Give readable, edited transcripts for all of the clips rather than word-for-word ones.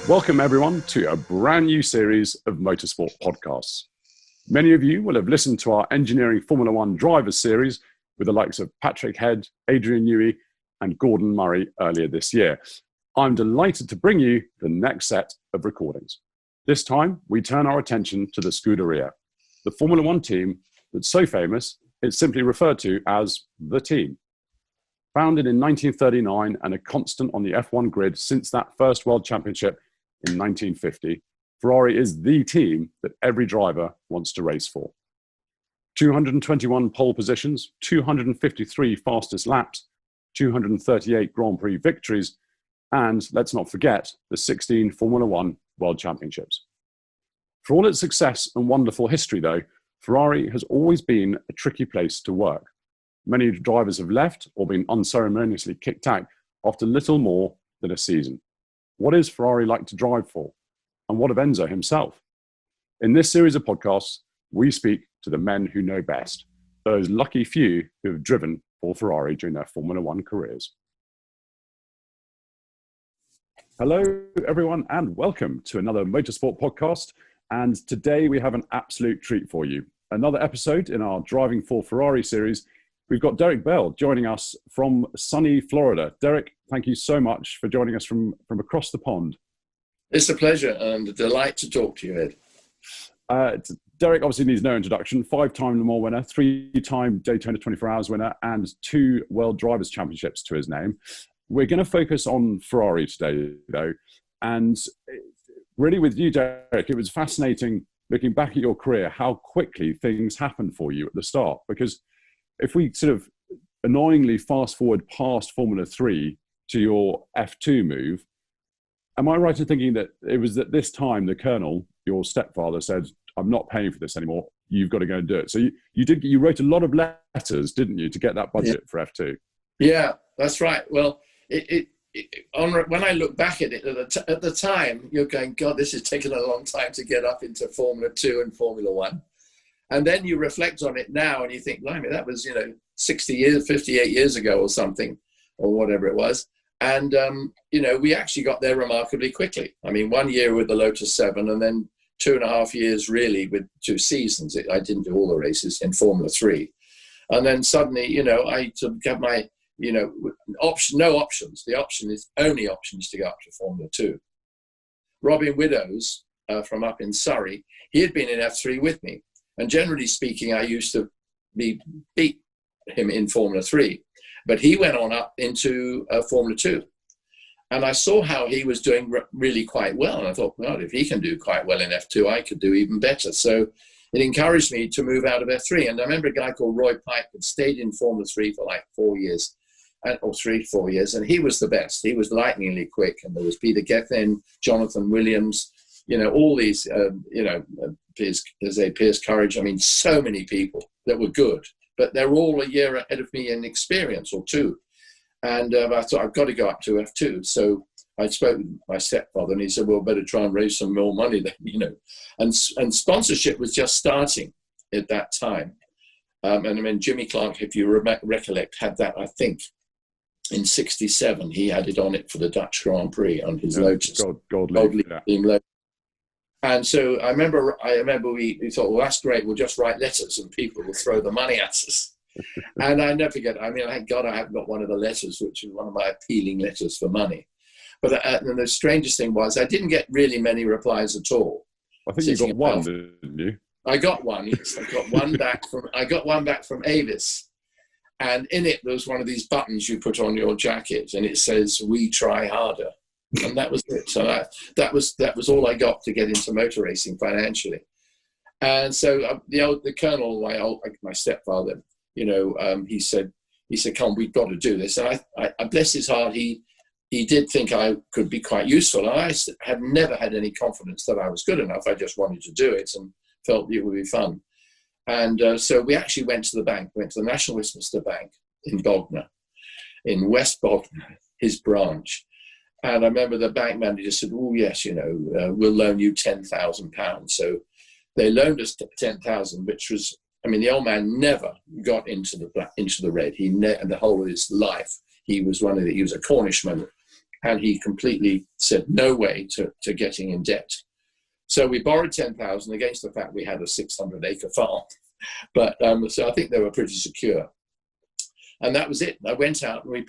Welcome everyone to a brand new series of motorsport podcasts. Many of you will have listened to our Engineering Formula One Drivers series with the likes of Patrick Head, Adrian Newey and Gordon Murray earlier this year. I'm delighted to bring you the next set of recordings. This time, we turn our attention to the Scuderia, the Formula One team that's so famous, it's simply referred to as the team. Founded in 1939 and a constant on the F1 grid since that first World Championship in 1950, Ferrari is the team that every driver wants to race for. 221 pole positions, 253 fastest laps, 238 Grand Prix victories, and let's not forget the 16 Formula One World Championships. For all its success and wonderful history though, Ferrari has always been a tricky place to work. Many drivers have left or been unceremoniously kicked out after little more than a season. What is Ferrari like to drive for? And what of Enzo himself? In this series of podcasts, we speak to the men who know best, those lucky few who have driven for Ferrari during their Formula One careers. Hello, everyone, and welcome to another Motorsport podcast. And today we have an absolute treat for you. Another episode in our Driving for Ferrari series. We've got Derek Bell joining us from sunny Florida. Derek, thank you so much for joining us from across the pond. It's a pleasure and a delight to talk to you, Ed. Derek obviously needs no introduction. 5-time Le Mans winner, 3-time Daytona 24 Hours winner, and 2 World Drivers' Championships to his name. We're going to focus on Ferrari today, though. And really with you, Derek, it was fascinating looking back at your career, how quickly things happened for you at the start. Because if we sort of annoyingly fast forward past Formula 3 to your F2 move, am I right in thinking that it was at this time the Colonel, your stepfather, said, I'm not paying for this anymore, you've got to go and do it. So you wrote a lot of letters, didn't you, to get that budget for F2? Yeah, that's right. Well, when I look back at it, at the time, you're going, God, this has taken a long time to get up into Formula 2 and Formula 1. And then you reflect on it now and you think, blimey, that was, 60 years, 58 years ago or something, or whatever it was. And, we actually got there remarkably quickly. I mean, 1 year with the Lotus 7 and then 2.5 years really with 2 seasons. I didn't do all the races in Formula 3. And then suddenly, I got my, no options. The only option is to go up to Formula 2. Robin Widows from up in Surrey, he had been in F3 with me. And generally speaking, I used to beat him in Formula 3. But he went on up into Formula 2. And I saw how he was doing really quite well. And I thought, well, if he can do quite well in F2, I could do even better. So it encouraged me to move out of F3. And I remember a guy called Roy Pipe had stayed in Formula 3 for like 4 years, or 3-4 years. And he was the best. He was lightningly quick. And there was Peter Gethin, Jonathan Williams, all these, Piers Courage. I mean, so many people that were good, but they're all a year ahead of me in experience or 2. And I thought, I've got to go up to F2. So I spoke with my stepfather and he said, well, better try and raise some more money then, And sponsorship was just starting at that time. And I mean, Jimmy Clark, if you recollect, had that, I think, in 67. He had it on it for the Dutch Grand Prix on his Lotus. Gold League, Lotus. And so I remember we thought, well, that's great. We'll just write letters and people will throw the money at us. And I never forget, thank God I haven't got one of the letters, which is one of my appealing letters for money. But and the strangest thing was I didn't get really many replies at all. I think you got one, didn't you? I got one, yes. I got one back from Avis. And in it, there was one of these buttons you put on your jacket and it says, we try harder. And that was it. So that was all I got to get into motor racing financially. And so the Colonel, my stepfather, he said, come on, we've got to do this. And I bless his heart, he did think I could be quite useful. And I had never had any confidence that I was good enough. I just wanted to do it and felt it would be fun. And so we actually went to the National Westminster Bank in Bognor, in West Bognor, his branch. And I remember the bank manager said, oh, yes, we'll loan you £10,000. So they loaned us 10,000, which was, the old man never got into the red. And the whole of his life, he was a Cornishman And he completely said no way to getting in debt. So we borrowed 10,000 against the fact we had a 600-acre farm. But so I think they were pretty secure. And that was it. I went out and we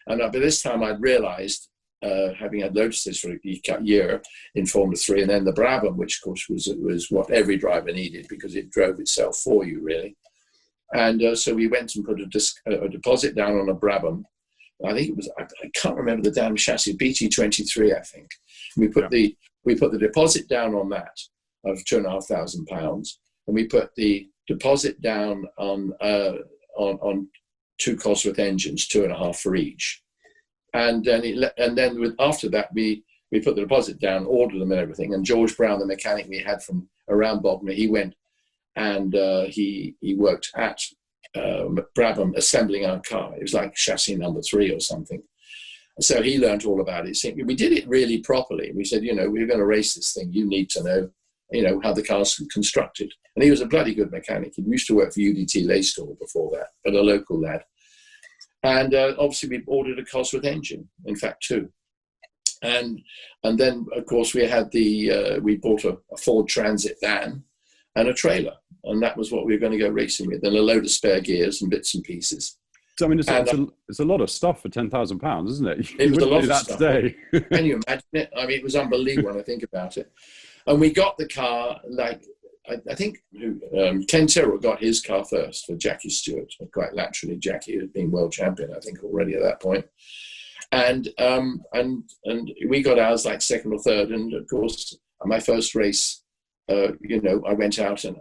and by this time I'd realized, having had Lotuses for a year in Formula 3, and then the Brabham, which of course was what every driver needed because it drove itself for you, really. And so we went and put a deposit down on a Brabham. I think it was, I can't remember the damn chassis, BT23, I think. We put the deposit down on that of £2,500, and we put the deposit down on 2 Cosworth engines, 2.5 for each. And then after that, we put the deposit down, ordered them and everything. And George Brown, the mechanic we had from around Bognor, he went and he worked at Brabham assembling our car. It was like chassis number 3 or something. So he learned all about it. So we did it really properly. We said, we're going to race this thing. You need to know, how the car's constructed. And he was a bloody good mechanic. He used to work for UDT Laystall before that, but a local lad. And obviously we ordered a Cosworth engine, in fact 2. And then of course we had we bought a Ford Transit van and a trailer, and that was what we were going to go racing with, and a load of spare gears and bits and pieces. So, I mean, it's a lot of stuff for £10,000, isn't it? It was a lot of that stuff. Today. Can you imagine it? I mean, it was unbelievable when I think about it. And we got the car, like, I think Ken Tyrrell got his car first for Jackie Stewart, quite laterally. Jackie had been world champion, I think, already at that point. And we got ours like second or third. And of course, my first race, I went out and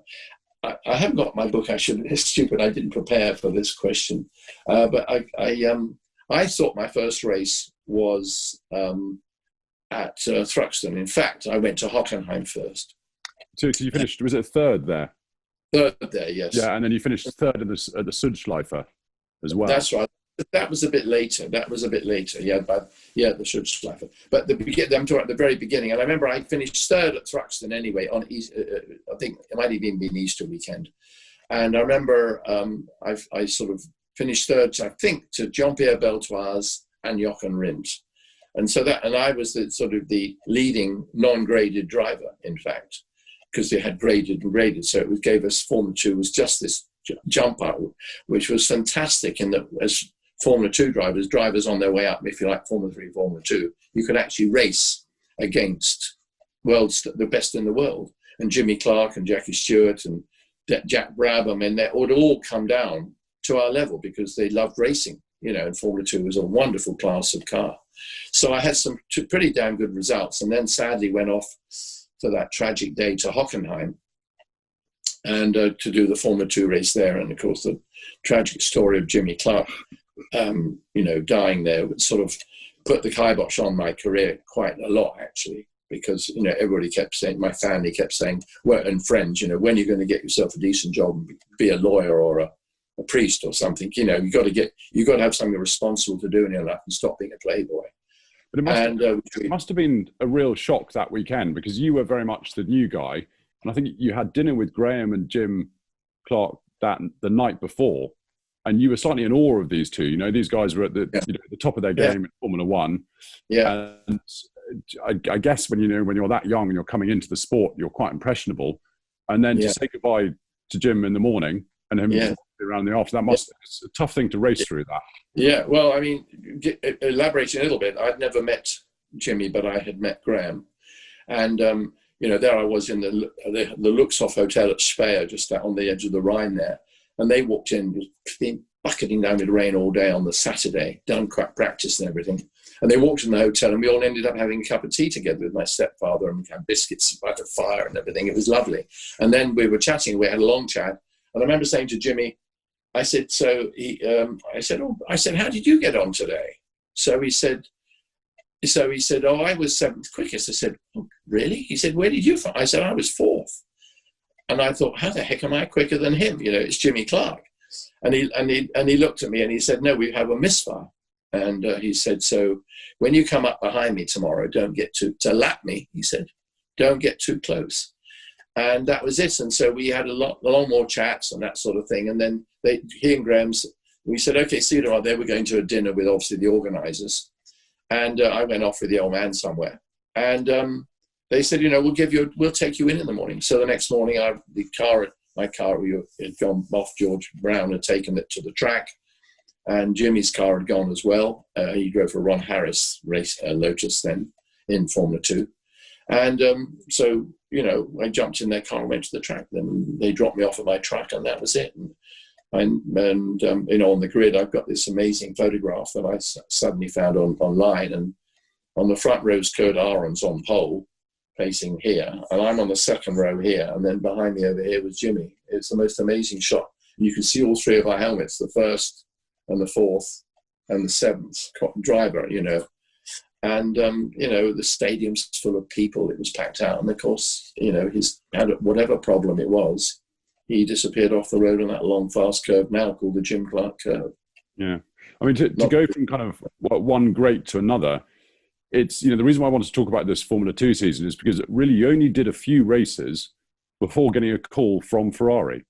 I haven't got my book. It's stupid. I didn't prepare for this question, but I thought my first race was at Thruxton. In fact, I went to Hockenheim first. So you finished, was it third there? Third there, yes. Yeah, and then you finished third at the Sudschleifer as well. That's right. That was a bit later. Yeah, the Sudschleifer. But I'm talking at the very beginning. And I remember I finished third at Thruxton anyway on I think it might have even been Easter weekend. And I remember I sort of finished third, I think, to Jean-Pierre Beltoise and Jochen Rindt. And so I was the leading non-graded driver, in fact, because they had graded and graded. So it gave us Formula 2 was just this jump out, which was fantastic in that as Formula 2 drivers on their way up, if you like, Formula 3, Formula 2, you could actually race against the best in the world. And Jimmy Clark and Jackie Stewart and Jack Brabham, and they would all come down to our level because they loved racing, and Formula 2 was a wonderful class of car. So I had some pretty damn good results, and then sadly went off for that tragic day to Hockenheim and to do the Formula 2 race there. And of course, the tragic story of Jimmy Clark, dying there would sort of put the kibosh on my career quite a lot, actually, because, everybody kept saying, my family kept saying, well, and friends, when are you going to get yourself a decent job and be a lawyer or a priest or something? You got to have something responsible to do in your life and stop being a playboy. But it must have been a real shock that weekend, because you were very much the new guy. And I think you had dinner with Graham and Jim Clark the night before, and you were slightly in awe of these two. These guys were at the top of their game in Formula 1. Yeah. And I guess when you're that young and you're coming into the sport, you're quite impressionable. And then to say goodbye to Jim in the morning and him around the after, it's a tough thing to race through that. Yeah, well, I mean, elaborating a little bit, I'd never met Jimmy, but I had met Graham. And, there I was in the Luxhof Hotel at Speyer, just out on the edge of the Rhine there. And they walked in, been bucketing down with rain all day on the Saturday, done quite practice and everything. And they walked in the hotel and we all ended up having a cup of tea together with my stepfather, and we had biscuits by the fire and everything. It was lovely. And then we were chatting, we had a long chat. And I remember saying to Jimmy, I said, I said, how did you get on today? So he said, oh, I was 7th quickest. I said, oh, really? He said, where did you find? I said, I was 4th. And I thought, how the heck am I quicker than him? It's Jimmy Clark. And he looked at me and he said, no, we have a misfire. And he said, so when you come up behind me tomorrow, don't get to lap me, he said, don't get too close. And that was it. And so we had a lot more chats and that sort of thing. And then he and Graham's, we said, okay, see you tomorrow. They were going to a dinner with obviously the organisers. And I went off with the old man somewhere. And they said, we'll take you in the morning. So the next morning, my car had gone off. George Brown had taken it to the track, and Jimmy's car had gone as well. He drove for Ron Harris race Lotus then in Formula 2. And so, I jumped in their car and went to the track. Then they dropped me off at my truck, and that was it. And on the grid, I've got this amazing photograph that I suddenly found online. And on the front row is Kurt Ahrens on pole, facing here. And I'm on the second row here. And then behind me over here was Jimmy. It's the most amazing shot. And you can see all three of our helmets, the first and the fourth and the seventh driver, And, the stadium's full of people. It was packed out. And of course, he's had whatever problem it was, he disappeared off the road on that long, fast curve now called the Jim Clark curve. Yeah. I mean, to go from kind of one great to another, it's, the reason why I wanted to talk about this Formula 2 season is because really you only did a few races before getting a call from Ferrari.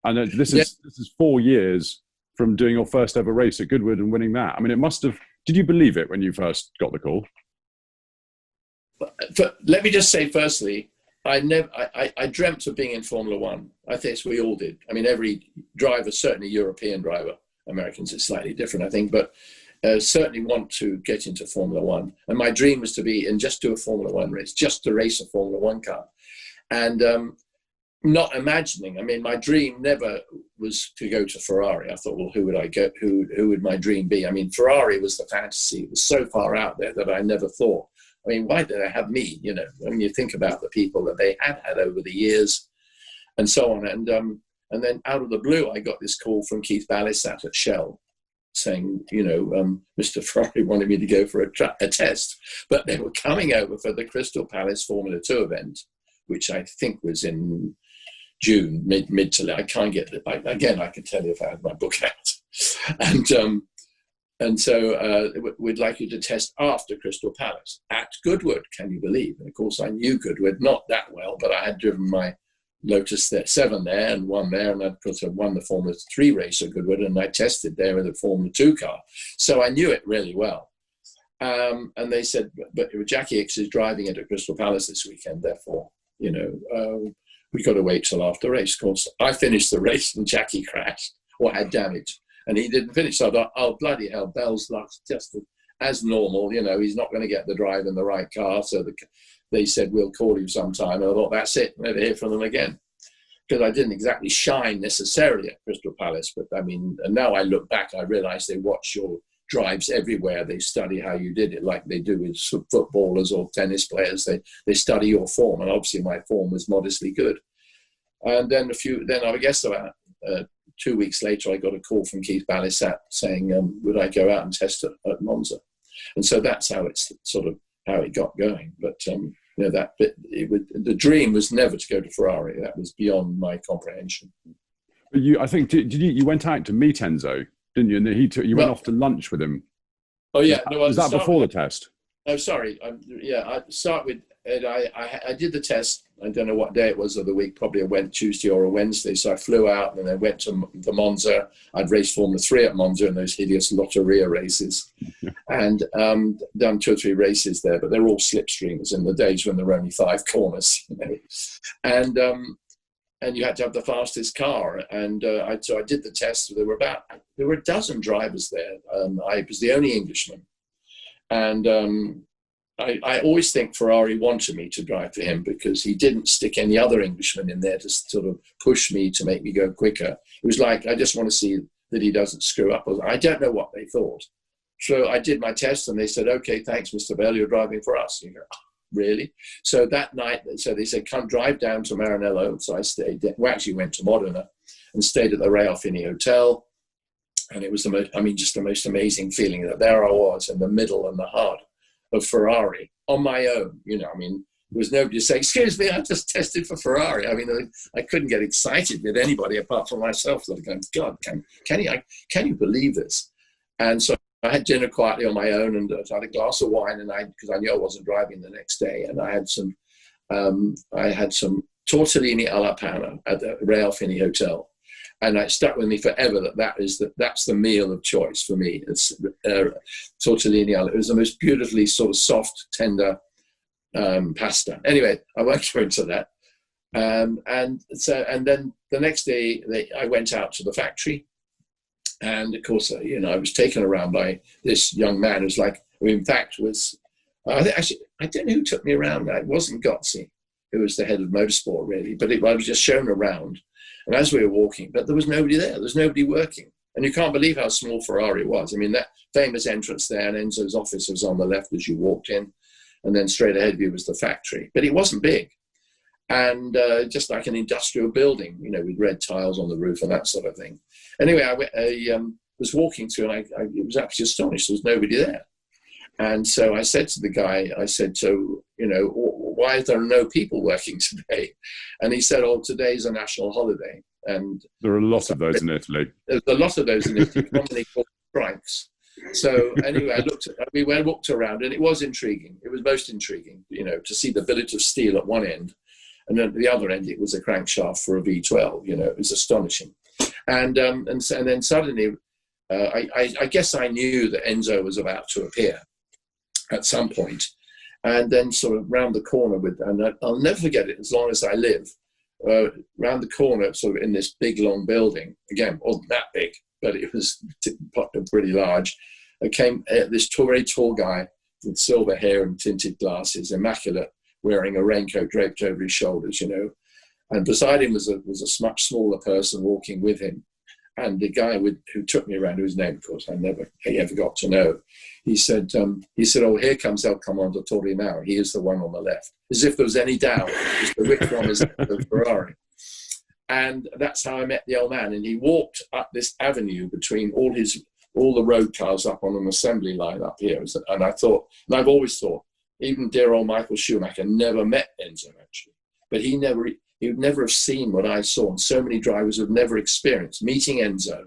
And this is 4 years from doing your first ever race at Goodwood and winning that. I mean, it must have, did you believe it when you first got the call? Let me just say, firstly, I dreamt of being in Formula One. I think we all did. I mean, every driver, certainly European driver, Americans it's slightly different, I think, but certainly want to get into Formula One. And my dream was to be and just do a Formula One race, just to race a Formula One car. And not imagining, I mean, my dream never was to go to Ferrari. I thought, well, who would I go? Who would my dream be? I mean, Ferrari was the fantasy. It was so far out there that I never thought. I mean, why did they have me? When you think about the people that they had over the years, and so on. And then out of the blue, I got this call from Keith Balisat at Shell, saying, Mr. Ferrari wanted me to go for a test, but they were coming over for the Crystal Palace Formula 2 event, which I think was in June, mid to late. I can't get it. Again, I can tell you if I had my book out. And so we'd like you to test after Crystal Palace at Goodwood, can you believe? And of course, I knew Goodwood, not that well, but I had driven my Lotus 7 there and won there. And of course, I won the Formula 3 race at Goodwood, and I tested there with a Formula 2 car. So I knew it really well. And they said, but Jackie X is driving it at Crystal Palace this weekend, therefore, we got to wait till after race. Of course, I finished the race and Jackie crashed or had damage. And he didn't finish. So I thought, oh, bloody hell, Bell's luck's just as normal. He's not going to get the drive in the right car. So they said, we'll call you sometime. And I thought, that's it. Never hear from them again. Because I didn't exactly shine necessarily at Crystal Palace. But I mean, and now I look back, I realize they watch your drives everywhere. They study how you did it, like they do with footballers or tennis players. They study your form. And obviously my form was modestly good. And then I guess about 2 weeks later, I got a call from Keith Balisat saying, would I go out and test at Monza? And so that's how it's sort of how it got going. But that bit, the dream was never to go to Ferrari. That was beyond my comprehension. I think you went out to meet Enzo, didn't you? And you went off to lunch with him. Oh yeah, was that before the test? Oh, sorry. I start with. I did the test. I don't know what day it was of the week, probably a Tuesday or a Wednesday. So I flew out and then I went to Monza. I'd raced Formula 3 at Monza in those hideous Lotteria races and done 2 or 3 races there, but they're all slipstreams in the days when there were only 5 corners. And you had to have the fastest car. And so I did the test. There were a dozen drivers there. I was the only Englishman. And I always think Ferrari wanted me to drive for him because he didn't stick any other Englishman in there to sort of push me to make me go quicker. It was like, I just want to see that he doesn't screw up. I don't know what they thought. So I did my test and they said, okay, thanks, Mr. Bell, you're driving for us. You go, oh, really? So that night, they said, come drive down to Maranello. So I stayed there. We actually went to Modena and stayed at the Real Fini Hotel. And it was just the most amazing feeling that there I was in the middle and the heart of Ferrari on my own. There was nobody to say, excuse me, I just tested for Ferrari. I mean, I couldn't get excited with anybody apart from myself. So I'm going, God, can you believe this? And so I had dinner quietly on my own and I had a glass of wine because I knew I wasn't driving the next day. And I had some tortellini alla panna at the Real Fini Hotel. And it stuck with me forever that's the meal of choice for me. It's tortellini. It was the most beautifully sort of soft, tender pasta. Anyway, I won't go into that. And then the next day I went out to the factory, and of course, I was taken around by this young man who's like, who in fact was, I don't know who took me around. It wasn't Gozzi, who was the head of motorsport really, but I was just shown around. And as we were walking, but there was nobody there. There was nobody working. And you can't believe how small Ferrari was. I mean, that famous entrance there, and Enzo's office was on the left as you walked in. And then straight ahead of you was the factory. But it wasn't big. And just like an industrial building, with red tiles on the roof and that sort of thing. Anyway, I was walking through, and I was actually astonished. There was nobody there. And so I said to the guy, so, why are there no people working today? And he said, oh, today's a national holiday. And there are a lot of those in Italy. There's a lot of those in Italy, commonly called strikes. So anyway, we walked around, and it was intriguing. It was most intriguing, to see the billet of steel at one end, and then at the other end, it was a crankshaft for a V12. It was astonishing. And then suddenly, I guess I knew that Enzo was about to appear at some point. And then sort of round the corner and I'll never forget it as long as I live, round the corner, sort of in this big, long building, again, wasn't that big, but it was pretty large. Came this very tall guy with silver hair and tinted glasses, immaculate, wearing a raincoat draped over his shoulders, and beside him was a much smaller person walking with him. And the guy who took me around, whose name, of course, I ever got to know, he said, oh, here comes El Commendatore now. He is the one on the left. As if there was any doubt as to which one is the Ferrari. And that's how I met the old man. And he walked up this avenue between all the road cars up on an assembly line up here. And I thought, and I've always thought, even dear old Michael Schumacher never met Enzo, actually. But he would never have seen what I saw, and so many drivers would never experienced meeting Enzo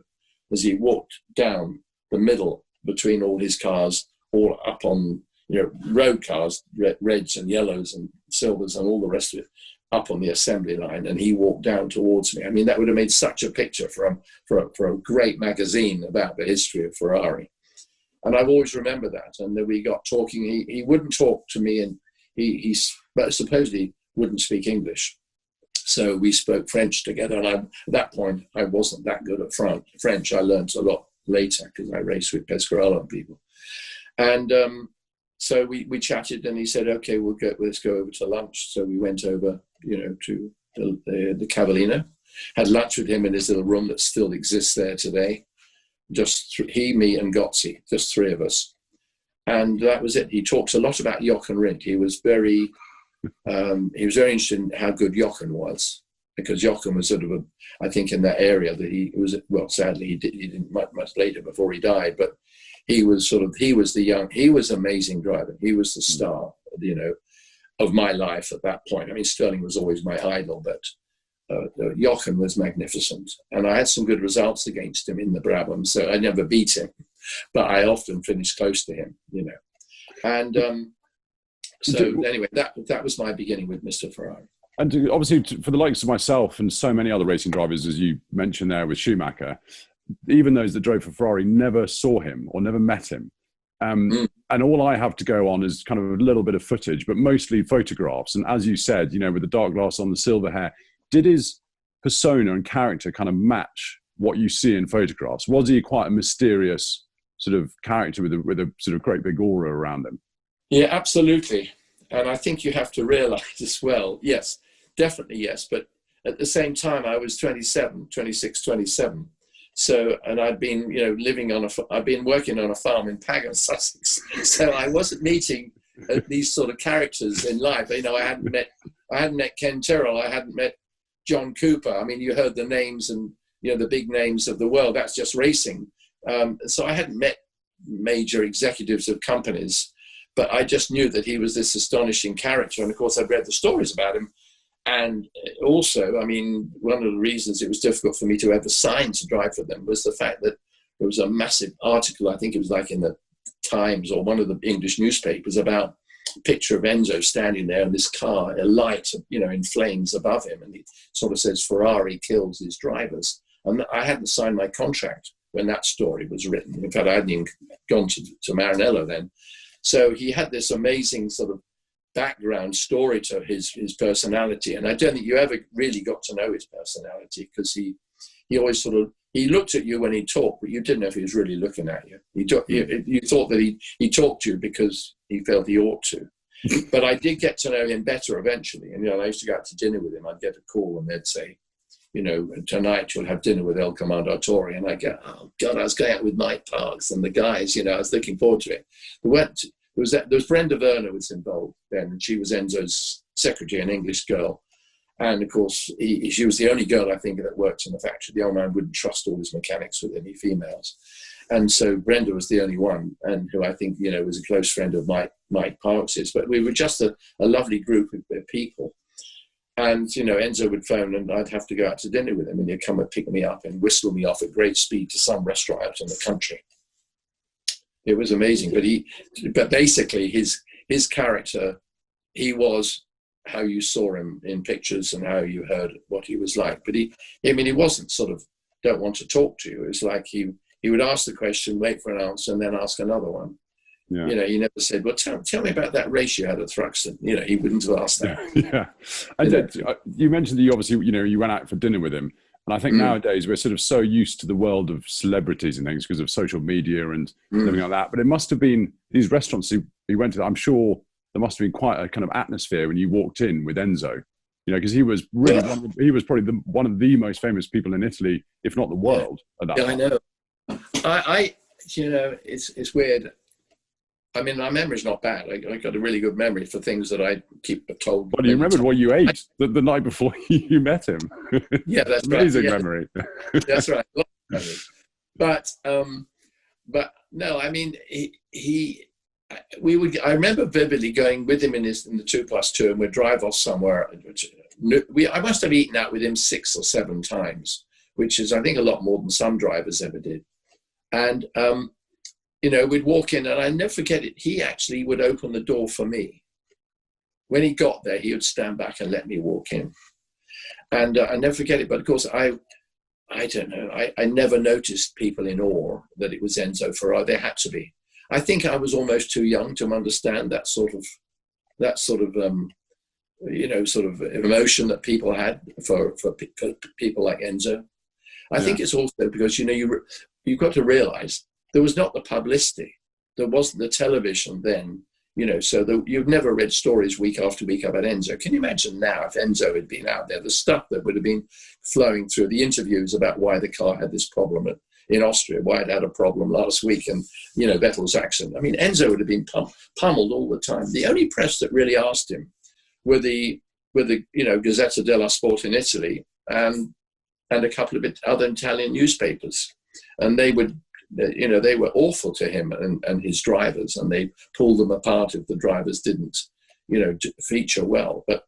as he walked down the middle between all his cars, all up on road cars, reds and yellows and silvers and all the rest of it, up on the assembly line, and he walked down towards me. I mean, that would have made such a picture for a great magazine about the history of Ferrari. And I've always remembered that. And then we got talking. He wouldn't talk to me, and he supposedly wouldn't speak English. So we spoke French together, and at that point, I wasn't that good at French. I learned a lot later because I raced with Pescarolo and people. And so we chatted, and he said, "Okay, let's go over to lunch." So we went over, to the Cavallino, had lunch with him in his little room that still exists there today. Just he, me, and Gozzi, just three of us, and that was it. He talked a lot about Jochen Rindt. He was very interested in how good Jochen was, because Jochen was sort of I think in that area that he was, well, sadly he didn't much later before he died, but he was amazing driver. He was the star, of my life at that point. I mean, Sterling was always my idol, but Jochen was magnificent. And I had some good results against him in the Brabham, so I never beat him, but I often finished close to him, And so anyway, that was my beginning with Mr. Ferrari. And obviously, for the likes of myself and so many other racing drivers, as you mentioned there with Schumacher, even those that drove for Ferrari never saw him or never met him. And all I have to go on is kind of a little bit of footage, but mostly photographs. And as you said, with the dark glass on, the silver hair, did his persona and character kind of match what you see in photographs? Was he quite a mysterious sort of character with a sort of great big aura around him? Yeah, absolutely. And I think you have to realize as well, yes, definitely yes. But at the same time, I was 26, 27. So, and I'd been, I'd been working on a farm in Pagham, Sussex. So I wasn't meeting these sort of characters in life. I hadn't met Ken Tyrrell. I hadn't met John Cooper. I mean, you heard the names and, the big names of the world. That's just racing. So I hadn't met major executives of companies, but I just knew that he was this astonishing character. And of course, I'd read the stories about him. And also, I mean, one of the reasons it was difficult for me to ever sign to drive for them was the fact that there was a massive article, I think it was like in the Times or one of the English newspapers, about a picture of Enzo standing there in this car, a light, in flames above him. And it sort of says, Ferrari kills his drivers. And I hadn't signed my contract when that story was written. In fact, I hadn't even gone to Maranello then. So he had this amazing sort of background story to his personality. And I don't think you ever really got to know his personality, because he always sort of, he looked at you when he talked, but you didn't know if he was really looking at you. You thought that he talked to you because he felt he ought to. But I did get to know him better eventually. And, I used to go out to dinner with him. I'd get a call and they'd say, tonight you'll have dinner with El Commendatore. And I go, oh God, I was going out with Mike Parks and the guys, I was looking forward to it. There was Brenda Werner was involved then, and she was Enzo's secretary, an English girl. And of course, she was the only girl, I think, that worked in the factory. The old man wouldn't trust all his mechanics with any females. And so Brenda was the only one, and who I think, was a close friend of Mike Parks's. But we were just a lovely group of people. And, Enzo would phone and I'd have to go out to dinner with him, and he'd come and pick me up and whistle me off at great speed to some restaurant out in the country. It was amazing. But basically his character, he was how you saw him in pictures and how you heard what he was like. But he wasn't sort of, don't want to talk to you. It's like he would ask the question, wait for an answer, and then ask another one. Yeah. He never said, well, tell me about that race you had at Thruxton. He wouldn't have asked that. Yeah. You mentioned that you obviously, you went out for dinner with him. And I think nowadays we're sort of so used to the world of celebrities and things because of social media and everything like that. But it must have been these restaurants he went to, I'm sure there must have been quite a kind of atmosphere when you walked in with Enzo, because he was really, he was probably one of the most famous people in Italy, if not the world. At that time. I know. It's weird. I mean, my memory's not bad. I got a really good memory for things that I keep told. Well, you remembered what you ate the night before you met him. Yeah, that's amazing right. memory. That's right. But no, I mean, I remember vividly going with him in the 2+2, and we'd drive off somewhere. I must have eaten out with him 6 or 7 times, which is, I think, a lot more than some drivers ever did. And, we'd walk in, and I never forget it. He actually would open the door for me. When he got there, he would stand back and let me walk in. And I never forget it. But of course, I don't know. I never noticed people in awe that it was Enzo Ferrari. There had to be. I think I was almost too young to understand that sort of emotion that people had for people like Enzo. I think it's also because, you've got to realize there was not the publicity. There wasn't the television then, so you've never read stories week after week about Enzo. Can you imagine now if Enzo had been out there, the stuff that would have been flowing through the interviews about why the car had this problem in Austria, why it had a problem last week, and, Vettel's accident. I mean, Enzo would have been pummeled all the time. The only press that really asked him were the Gazzetta dello Sport in Italy and a couple of other Italian newspapers. And they would, they were awful to him and his drivers, and they pulled them apart if the drivers didn't, feature well. But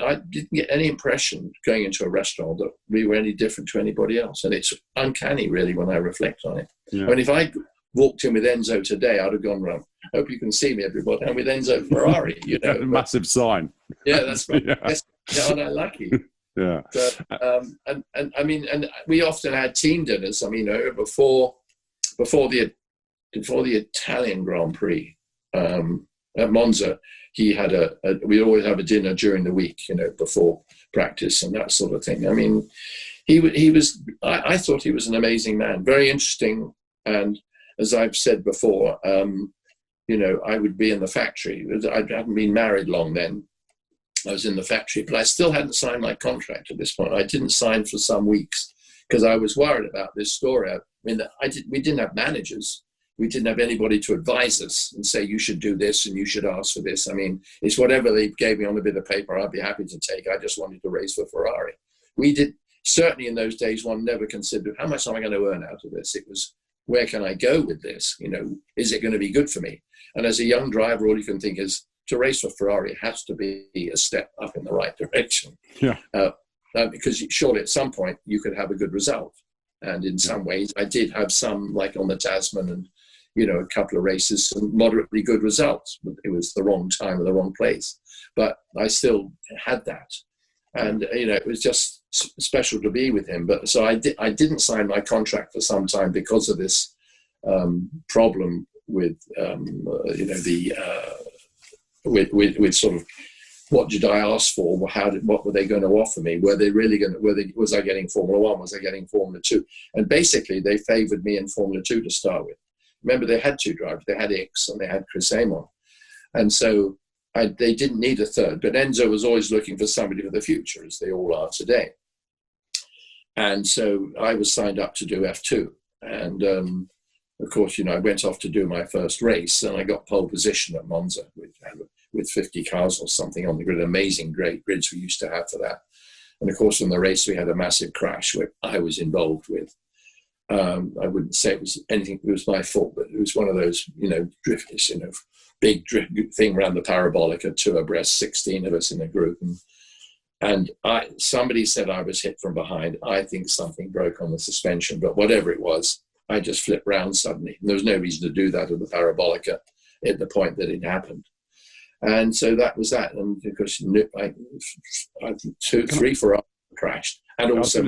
I didn't get any impression going into a restaurant that we were any different to anybody else. And it's uncanny, really, when I reflect on it. Yeah. I mean, if I walked in with Enzo today, I'd have gone, well, hope you can see me, everybody. I'm with Enzo Ferrari, Massive sign. Yeah, that's right. Yeah. Aren't I lucky? Yeah. So, and I mean, and we often had team dinners. I mean, before the Italian Grand Prix at Monza, he had we'd always have a dinner during the week, before practice and that sort of thing. I mean, I thought he was an amazing man, very interesting. And as I've said before, I would be in the factory. I hadn't been married long then. I was in the factory, but I still hadn't signed my contract at this point. I didn't sign for some weeks because I was worried about this story. I mean, we didn't have managers. We didn't have anybody to advise us and say, you should do this and you should ask for this. I mean, it's whatever they gave me on a bit of paper, I'd be happy to take. I just wanted to race for Ferrari. We did, certainly in those days, one never considered, how much am I going to earn out of this? It was, where can I go with this? Is it going to be good for me? And as a young driver, all you can think is, to race for Ferrari has to be a step up in the right direction. Yeah. Because surely at some point you could have a good result. And in some ways I did have some, like on the Tasman and, a couple of races, some moderately good results. But it was the wrong time and the wrong place. But I still had that. And, it was just special to be with him. But so I didn't sign my contract for some time because of this problem with with sort of, what did I ask for? What were they going to offer me? Were they really going to? Was I getting Formula One? Was I getting Formula Two? And basically, they favoured me in Formula Two to start with. Remember, they had two drivers. They had Ix and they had Chris Amon, and so they didn't need a third. But Enzo was always looking for somebody for the future, as they all are today. And so I was signed up to do F2, and of course, I went off to do my first race, and I got pole position at Monza with 50 cars or something on the grid. Amazing, great grids we used to have for that. And of course, in the race, we had a massive crash where I was involved with. I wouldn't say it was anything, it was my fault, but it was one of those, drifters, big drift thing around the parabolic, 2 abreast, 16 of us in a group. And somebody said I was hit from behind. I think something broke on the suspension, but whatever it was, I just flipped round suddenly. And there was no reason to do that at the parabolica at the point that it happened. And so that was that. And because I think 2, 3, 4 hours crashed. And also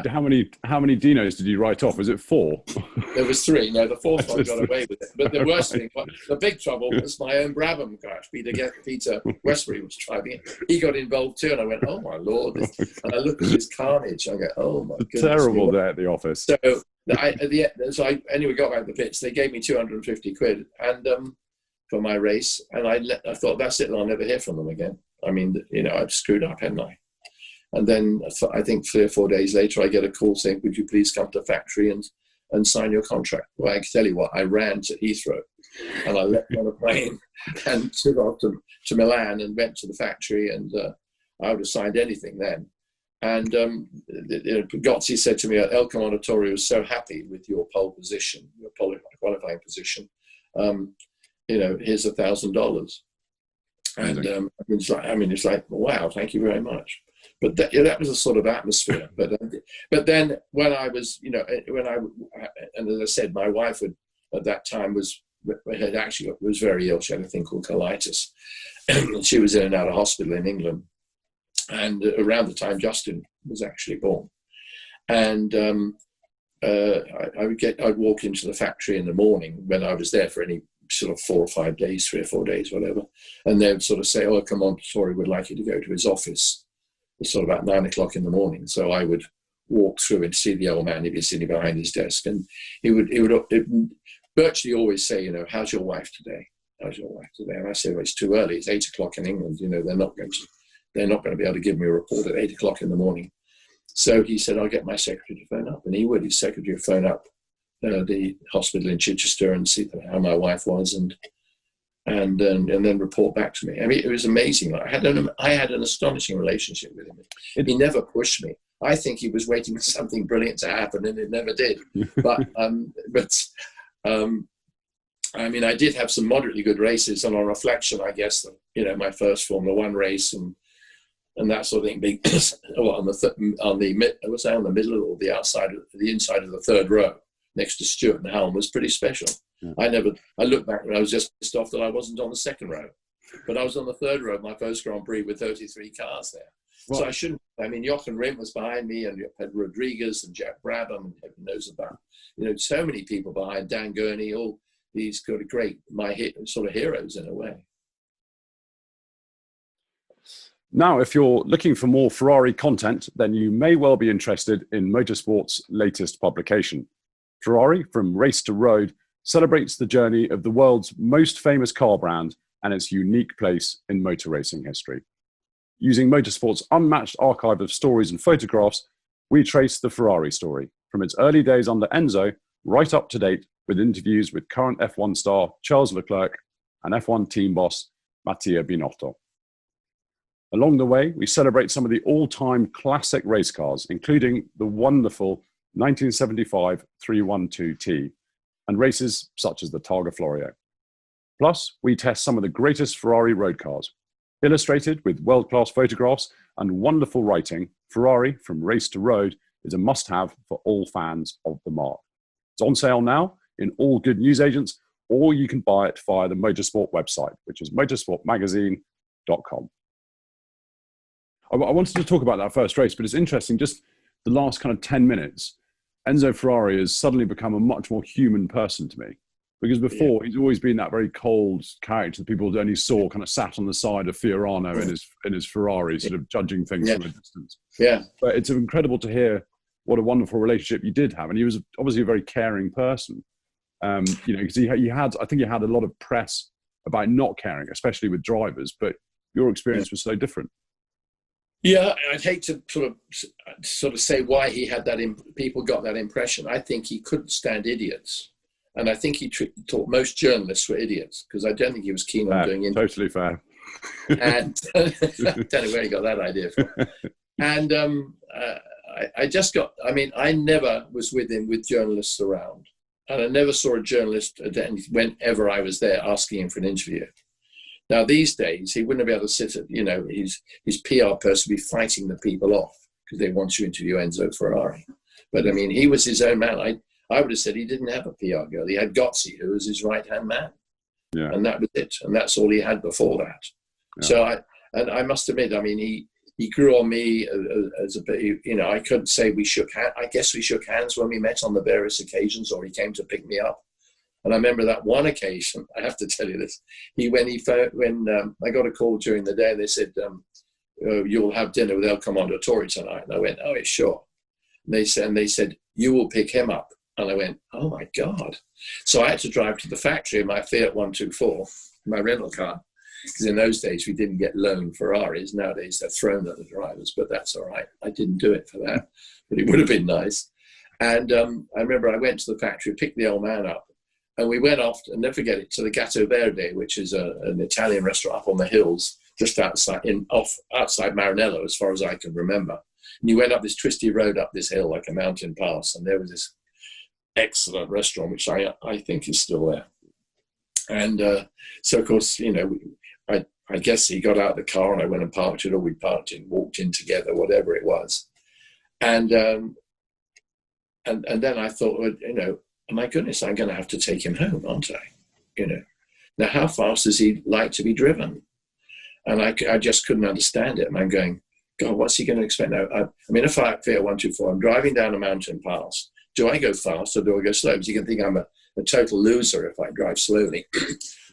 how many Dinos did you write off? Was it 4? There was 3. No, the 4th one got away with it. But the worst thing, the big trouble was my own Brabham crash. Peter Westbury was driving it. He got involved too, and I went, "Oh my Lord!" And I looked at his carnage. I go, "Oh my goodness!" Terrible there at the office. So I anyway got back to the pits. They gave me 250 quid and for my race, and I thought, that's it. I'll never hear from them again. I mean, I've screwed up, hadn't I? And then I think 3 or 4 days later, I get a call saying, "Would you please come to the factory and sign your contract?" Well, I can tell you what, I ran to Heathrow and I leapt on a plane and took off to Milan and went to the factory, and I would have signed anything then. And Gozzi said to me, "El Commendatore was so happy with your pole position, your qualifying position. Here's $1,000." And it's like, wow, thank you very much. But that was a sort of atmosphere. But then when I was, and as I said, my wife at that time was very ill. She had a thing called colitis. And she was in and out of hospital in England. And around the time Justin was actually born. And I'd walk into the factory in the morning when I was there for any sort of 4 or 5 days, 3 or 4 days, whatever. And they would sort of say, "Oh, come on, Tori would like you to go to his office." It's sort of about 9 o'clock in the morning. So I would walk through and see the old man. He'd be sitting behind his desk, and he would virtually always say, "How's your wife today? How's your wife today?" And I said, "Well, it's too early. It's 8 o'clock in England. They're not going to be able to give me a report at 8 o'clock in the morning." So he said, "I'll get my secretary to phone up." And his secretary would phone up the hospital in Chichester and see how my wife was, and then report back to me. I mean, it was amazing. I had an astonishing relationship with him. He never pushed me. I think he was waiting for something brilliant to happen, and it never did. But I mean, I did have some moderately good races, and on reflection, I guess my first Formula One race and that sort of thing, being on the middle or the outside, the inside of the third row next to Stewart and Helm was pretty special. Yeah. I look back and I was just pissed off that I wasn't on the second row, but I was on the third row of my first Grand Prix with 33 cars there. Well, so I shouldn't. I mean, Jochen Rindt was behind me, and you had Rodriguez and Jack Brabham, and heaven knows about, so many people behind, Dan Gurney, all these kind of great, sort of heroes in a way. Now, if you're looking for more Ferrari content, then you may well be interested in Motorsport's latest publication. Ferrari, From Race to Road, celebrates the journey of the world's most famous car brand and its unique place in motor racing history. Using Motorsport's unmatched archive of stories and photographs, we trace the Ferrari story from its early days under Enzo right up to date, with interviews with current F1 star Charles Leclerc and F1 team boss Mattia Binotto. Along the way, we celebrate some of the all-time classic race cars, including the wonderful 1975 312T and races such as the Targa Florio. Plus, we test some of the greatest Ferrari road cars. Illustrated with world-class photographs and wonderful writing, Ferrari From Race to Road is a must-have for all fans of the marque. It's on sale now in all good newsagents, or you can buy it via the Motorsport website, which is motorsportmagazine.com. I wanted to talk about that first race, but it's interesting, just the last kind of 10 minutes, Enzo Ferrari has suddenly become a much more human person to me. Because before, he's always been that very cold character that people only saw kind of sat on the side of Fiorano in his Ferrari, sort of judging things from a distance. Yeah. But it's incredible to hear what a wonderful relationship you did have. And he was obviously a very caring person, because he had, I think he had a lot of press about not caring, especially with drivers, but your experience was so different. Yeah, I'd hate to sort of say why he had that, people got that impression. I think he couldn't stand idiots. And I think he thought most journalists were idiots, because I don't think he was keen on doing interviews. Totally fair. And I don't know where he got that idea from. And I never was with him with journalists around. And I never saw a journalist whenever I was there asking him for an interview. Now, these days, he wouldn't be able to sit at, his PR person would be fighting the people off because they want you to interview Enzo Ferrari. But I mean, he was his own man. I would have said he didn't have a PR girl. He had Gozzi, who was his right-hand man. Yeah. And that was it. And that's all he had before that. Yeah. So I must admit, I mean, he grew on me as a bit, I couldn't say we shook hands. I guess we shook hands when we met on the various occasions, or he came to pick me up. And I remember that one occasion, I have to tell you this, when I got a call during the day, they said, you'll have dinner with El Commendatore tonight. And I went, oh, yeah, sure. And they said, you will pick him up. And I went, oh my God. So I had to drive to the factory in my Fiat 124, my rental car. Because in those days, we didn't get loan Ferraris. Nowadays, they're thrown at the drivers, but that's all right. I didn't do it for that, but it would have been nice. And I remember I went to the factory, picked the old man up, and we went off, and never forget it, to the Gatto Verde, which is an Italian restaurant up on the hills, just outside Maranello, as far as I can remember. And you went up this twisty road up this hill, like a mountain pass, and there was this excellent restaurant, which I think is still there. And so, of course, I guess he got out of the car and I went and parked it, or we parked it and walked in together, whatever it was. And then I thought, well, my goodness, I'm going to have to take him home, aren't I? Now, how fast does he like to be driven? And I just couldn't understand it. And I'm going, God, what's he going to expect now? I mean, if I Fiat 124, I'm driving down a mountain pass. Do I go fast or do I go slow? Because he can think I'm a total loser if I drive slowly.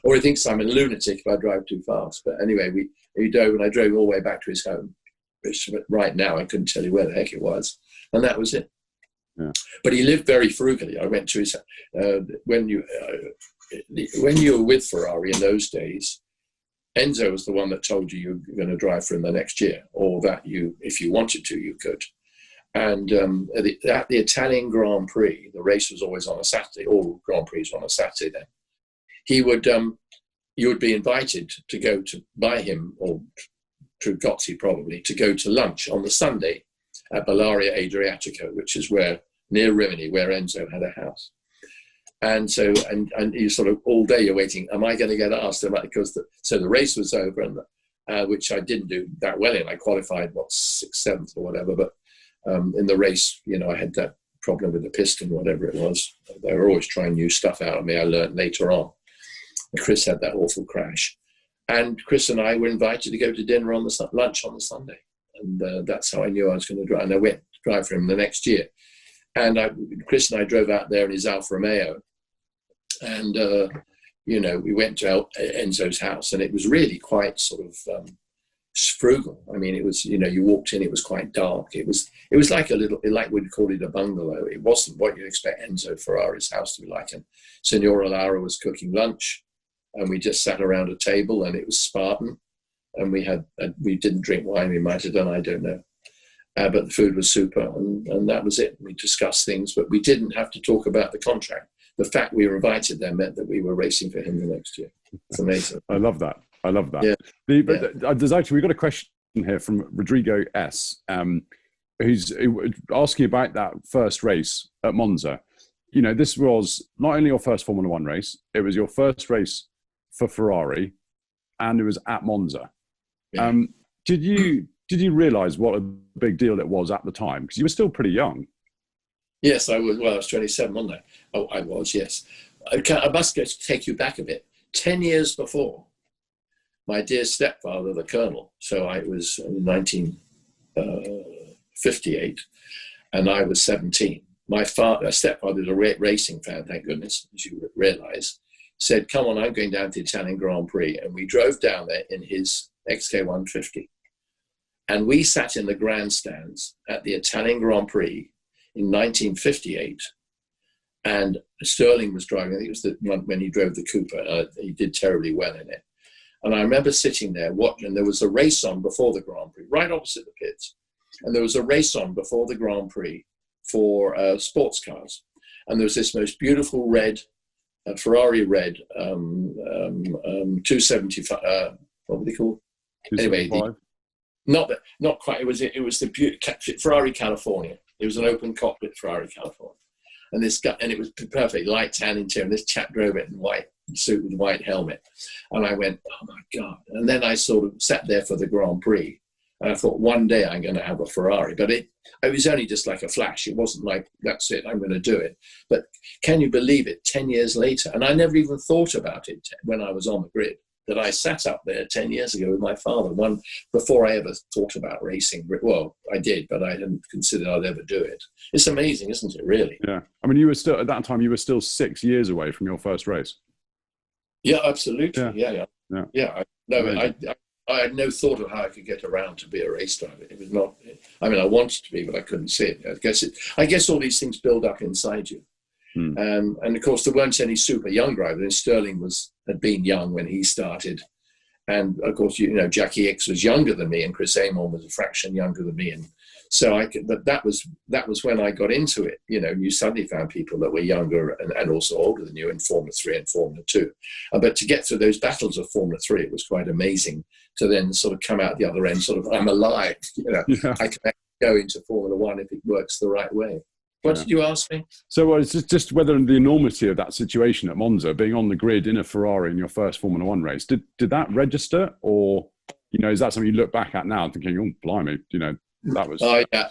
Or he thinks I'm a lunatic if I drive too fast. But anyway, we drove, and I drove all the way back to his home, which right now I couldn't tell you where the heck it was. And that was it. Yeah. But he lived very frugally. I went to his, when you were with Ferrari in those days, Enzo was the one that told you you were going to drive for him the next year, or that if you wanted to, you could. And at the Italian Grand Prix, the race was always on a Saturday. All Grand Prix on a Saturday then. You would be invited to go to by him, or through Gozzi probably, to go to lunch on the Sunday at Bellaria Adriatico, which is near Rimini, where Enzo had a house. And so, and you sort of all day you're waiting. Am I going to get asked? So the race was over, and which I didn't do that well in. I qualified 6th, 7th, or whatever. But in the race, I had that problem with the piston, whatever it was. They were always trying new stuff out of me. I learned later on. And Chris had that awful crash, and Chris and I were invited to go to dinner lunch on the Sunday, and that's how I knew I was going to drive. And I went to drive for him the next year. And Chris and I drove out there in his Alfa Romeo, and we went to Enzo's house, and it was really quite sort of frugal. I mean, it was, you walked in, it was quite dark. It was like like we'd call it a bungalow. It wasn't what you'd expect Enzo Ferrari's house to be like. And Signora Laura was cooking lunch, and we just sat around a table, and it was Spartan. And we didn't drink wine. We might have done, I don't know. But the food was super, and that was it. We discussed things, but we didn't have to talk about the contract. The fact we were invited there meant that we were racing for him the next year. It's amazing. I love that. Yeah. There's actually, we've got a question here from Rodrigo S, who's asking about that first race at Monza. This was not only your first Formula One race, it was your first race for Ferrari, and it was at Monza. Yeah. Did you realize what a big deal it was at the time? Because you were still pretty young. Yes, I was. Well, I was 27, wasn't I? Oh, I was, yes. I must take you back a bit. 10 years before, my dear stepfather, the Colonel, so I was 19, 58, and I was 17. My stepfather is a racing fan, thank goodness, as you realize, said, come on, I'm going down to the Italian Grand Prix. And we drove down there in his XK150. And we sat in the grandstands at the Italian Grand Prix in 1958. And Sterling was driving. I think it was the one when he drove the Cooper. He did terribly well in it. And I remember sitting there watching. There was a race on before the Grand Prix, right opposite the pits. And there was a race on before the Grand Prix for sports cars. And there was this most beautiful red, Ferrari red 275. What were they called? Anyway, not quite. It was the Ferrari California. It was an open cockpit Ferrari California. And this guy, and it was perfect, light tan interior. And this chap drove it in white suit with white helmet. And I went, oh my God. And then I sort of sat there for the Grand Prix. And I thought, one day I'm going to have a Ferrari. But it was only just like a flash. It wasn't like, that's it, I'm going to do it. But can you believe it, 10 years later? And I never even thought about it when I was on the grid, that I sat up there 10 years ago with my father, before I ever thought about racing. Well, I did, but I hadn't considered I'd ever do it. It's amazing, isn't it, really? Yeah. I mean, you were still, at that time, you were still 6 years away from your first race. Yeah, absolutely. Yeah. I had no thought of how I could get around to be a race driver. It was not, I mean, I wanted to be, but I couldn't see it. I guess all these things build up inside you. And of course, there weren't any super young drivers. And Sterling had been young when he started. And of course, Jackie X was younger than me, and Chris Amon was a fraction younger than me. And so that was when I got into it. You suddenly found people that were younger and also older than you in Formula 3 and Formula 2. But to get through those battles of Formula 3, it was quite amazing to then sort of come out the other end, sort of, I'm alive. Yeah. I can go into Formula 1 if it works the right way. What did you ask me? So it's just whether the enormity of that situation at Monza, being on the grid in a Ferrari in your first Formula 1 race, did that register? Or, is that something you look back at now thinking, oh, blimey, that was... Oh, yeah.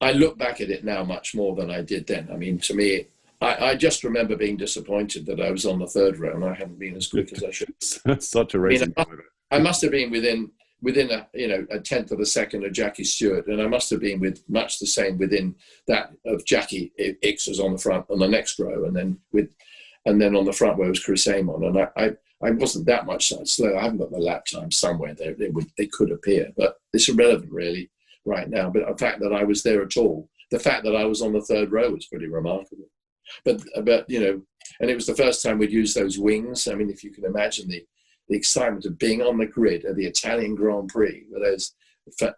I look back at it now much more than I did then. I mean, to me, I just remember being disappointed that I was on the third row and I hadn't been as quick as I should. That's such a racing driver. I must have been within a tenth of a second of Jackie Stewart, and I must have been with much the same within that of Jackie X was on the front on the next row, and then on the front row was Chris Amon, and I wasn't that much slow. I haven't got the lap time somewhere there. They could appear, but it's irrelevant really right now. But the fact that I was there at all, the fact that I was on the third row was pretty remarkable. But and it was the first time we'd used those wings. I mean, if you can imagine the excitement of being on the grid at the Italian Grand Prix with those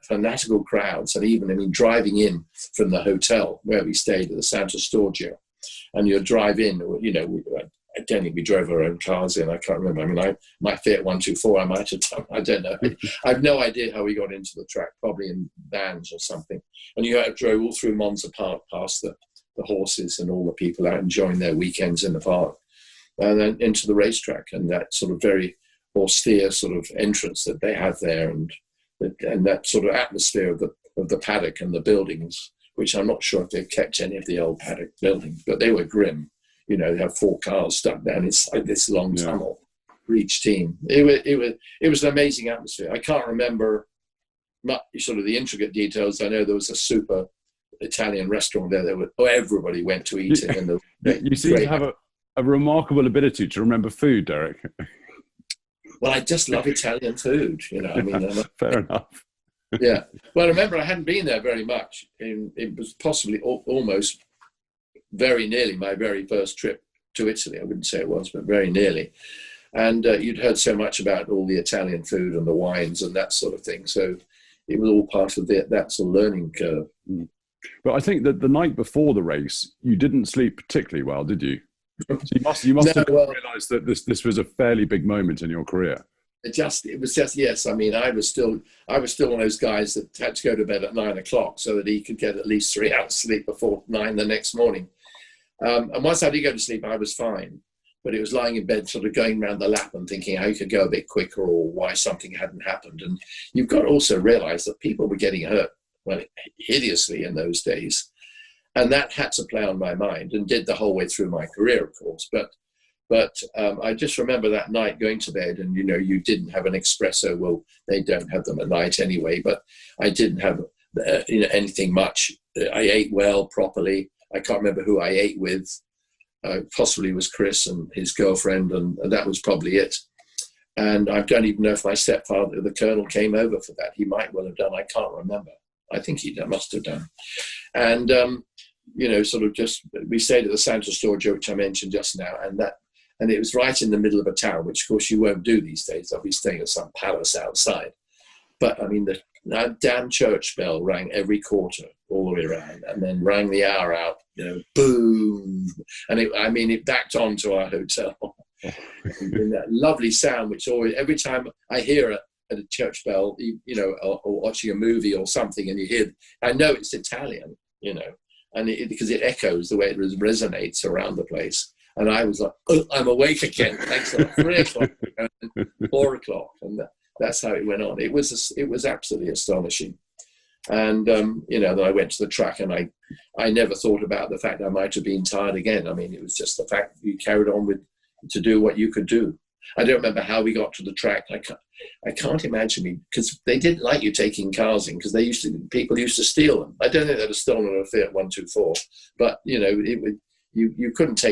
fanatical crowds, and even, driving in from the hotel where we stayed at the Santa Storgio, and you'd drive in, I don't think we drove our own cars in, I can't remember. My Fiat 124, I might have done, I don't know. I have no idea how we got into the track, probably in vans or something. And you drove all through Monza Park, past the horses and all the people out enjoying their weekends in the park, and then into the racetrack, and that sort of very austere sort of entrance that they have there, and that sort of atmosphere of the paddock and the buildings, which I'm not sure if they've kept any of the old paddock buildings, but they were grim. They have 4 cars stuck down inside this long tunnel for each team. It was an amazing atmosphere. I can't remember much, sort of the intricate details. I know there was a super Italian restaurant there that everybody went to eat in. You seem to have a remarkable ability to remember food, Derek. Well, I just love Italian food, Fair enough. Yeah. Well, remember, I hadn't been there very much. It was possibly almost very nearly my very first trip to Italy. I wouldn't say it was, but very nearly. And you'd heard so much about all the Italian food and the wines and that sort of thing. So it was all part of that sort of learning curve. But I think that the night before the race, you didn't sleep particularly well, did you? So you must have realised that this was a fairly big moment in your career. It was just yes. I mean, I was still one of those guys that had to go to bed at 9 o'clock so that he could get at least 3 hours sleep before 9 the next morning. And once I did go to sleep, I was fine. But it was lying in bed, sort of going around the lap and thinking how you could go a bit quicker or why something hadn't happened. And you've got to also realise that people were getting hurt, hideously in those days. And that had to play on my mind, and did the whole way through my career, of course. But I just remember that night going to bed, and you didn't have an espresso. Well, they don't have them at night anyway. But I didn't have anything much. I ate well, properly. I can't remember who I ate with. Possibly was Chris and his girlfriend, and that was probably it. And I don't even know if my stepfather, the colonel, came over for that. He might well have done. I can't remember. I think he must have done. And, sort of just, we stayed at the Santa Storage, which I mentioned just now, and it was right in the middle of a town, which of course you won't do these days. I'll be staying at some palace outside. But I mean, that damn church bell rang every quarter all the way around, and then rang the hour out, boom. And it backed onto our hotel. And that lovely sound, which always, every time I hear it at a church bell, or watching a movie or something, and you hear, I know it's Italian, and because it echoes the way it resonates around the place. And I was like, oh, I'm awake again. Thanks a lot. 3 o'clock, 4 o'clock, and that's how it went on. It was absolutely astonishing. And then I went to the track, and I never thought about the fact I might have been tired again. I mean, it was just the fact that you carried on to do what you could do. I don't remember how we got to the track. I can't imagine because they didn't like you taking cars in, because people used to steal them. I don't think they'd have stolen a Fiat 124, but you couldn't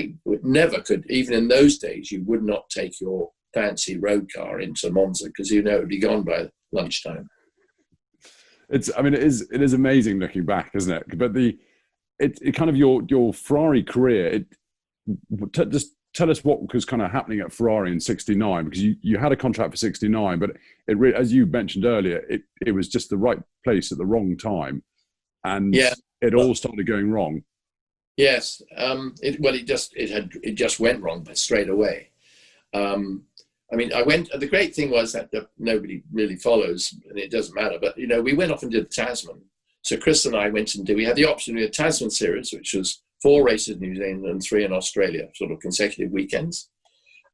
never could, even in those days, you would not take your fancy road car into Monza, because it would be gone by lunchtime. It is amazing looking back, isn't it? But it kind of your Ferrari career. Just tell us what was kind of happening at Ferrari in '69, because you had a contract for '69, but as you mentioned earlier, it was just the right place at the wrong time, and it all started going wrong. Yes, it just went wrong, but straight away. The great thing was that nobody really follows, and it doesn't matter, but, we went off and did the Tasman. So Chris and I went and we had the option of the Tasman series, which was 4 races in New Zealand and 3 in Australia, sort of consecutive weekends.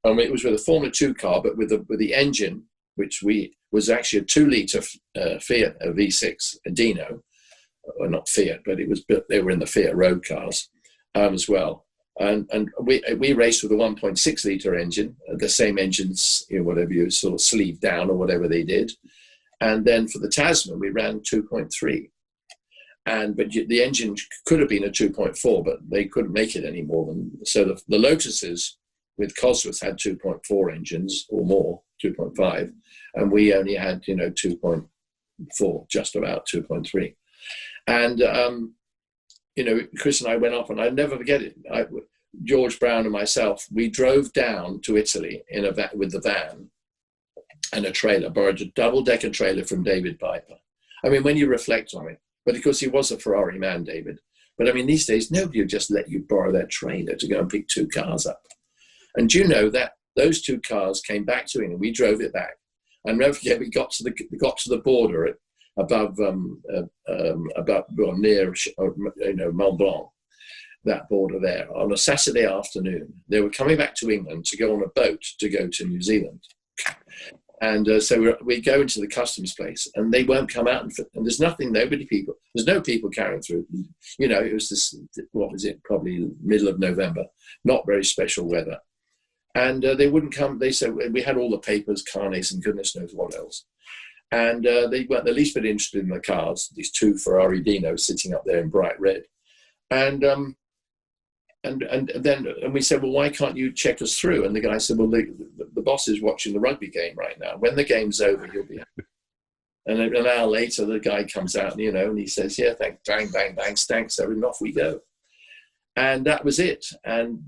It was with a Formula 2 car, but with the engine, which was actually a 2-litre Fiat V6 Dino, or not Fiat, but they were in the Fiat road cars as well. And we raced with a 1.6-litre engine, the same engines, whatever you sort of sleeved down or whatever they did. And then for the Tasman, we ran 2.3. But the engine could have been a 2.4, but they couldn't make it any more than. So the Lotuses with Cosworth had 2.4 engines or more, 2.5, and we only had 2.4, just about 2.3. And Chris and I went off, and I'd never forget it. George Brown and myself, we drove down to Italy with the van and a trailer, borrowed a double-decker trailer from David Piper. I mean, when you reflect on it, but of course he was a Ferrari man, David. But I mean, these days, nobody would just let you borrow their trailer to go and pick 2 cars up. And do you know that those 2 cars came back to England? We drove it back. And never forget, we got to the border above near Mont Blanc, that border there, on a Saturday afternoon. They were coming back to England to go on a boat to go to New Zealand. And so we go into the customs place, and they won't come out. And there's no people carrying through. It was this, what was it, probably middle of November, not very special weather. And they wouldn't come. They said, we had all the papers, carnets, and goodness knows what else. And they weren't the least bit interested in the cars, these 2 Ferrari Dinos sitting up there in bright red. And we said, well, why can't you check us through? And the guy said, well, the boss is watching the rugby game right now. When the game's over, you'll be happy. And an hour later, the guy comes out, and he says, yeah, thanks, bang, bang, bang, thanks, and off we go. And that was it. And,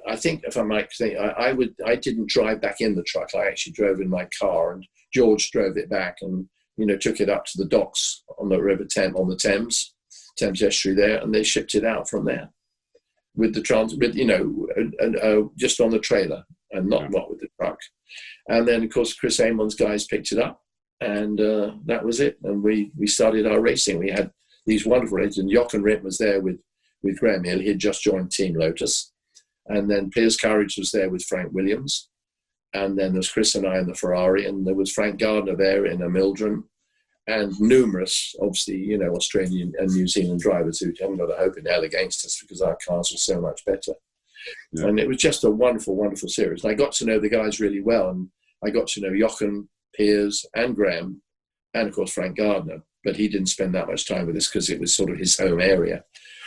I think, if I might say, I didn't drive back in the truck. I actually drove in my car, and George drove it back and, took it up to the docks on the River Thames, on the Thames estuary there, and they shipped it out from there with the just on the trailer, and not with the truck. And then, of course, Chris Amon's guys picked it up, and that was it. And we started our racing. We had these wonderful races, and Jochen Rindt was there with Graham Hill. He had just joined Team Lotus. And then Piers Courage was there with Frank Williams. And then there was Chris and I in the Ferrari, and there was Frank Gardner there in a Mildren, and numerous, obviously, Australian and New Zealand drivers who haven't got a hope in hell against us, because our cars were so much better. Yeah. And it was just a wonderful, wonderful series. And I got to know the guys really well, and I got to know Jochen, Piers, and Graham, and of course Frank Gardner. but he didn't spend that much time with us because it was sort of his home area.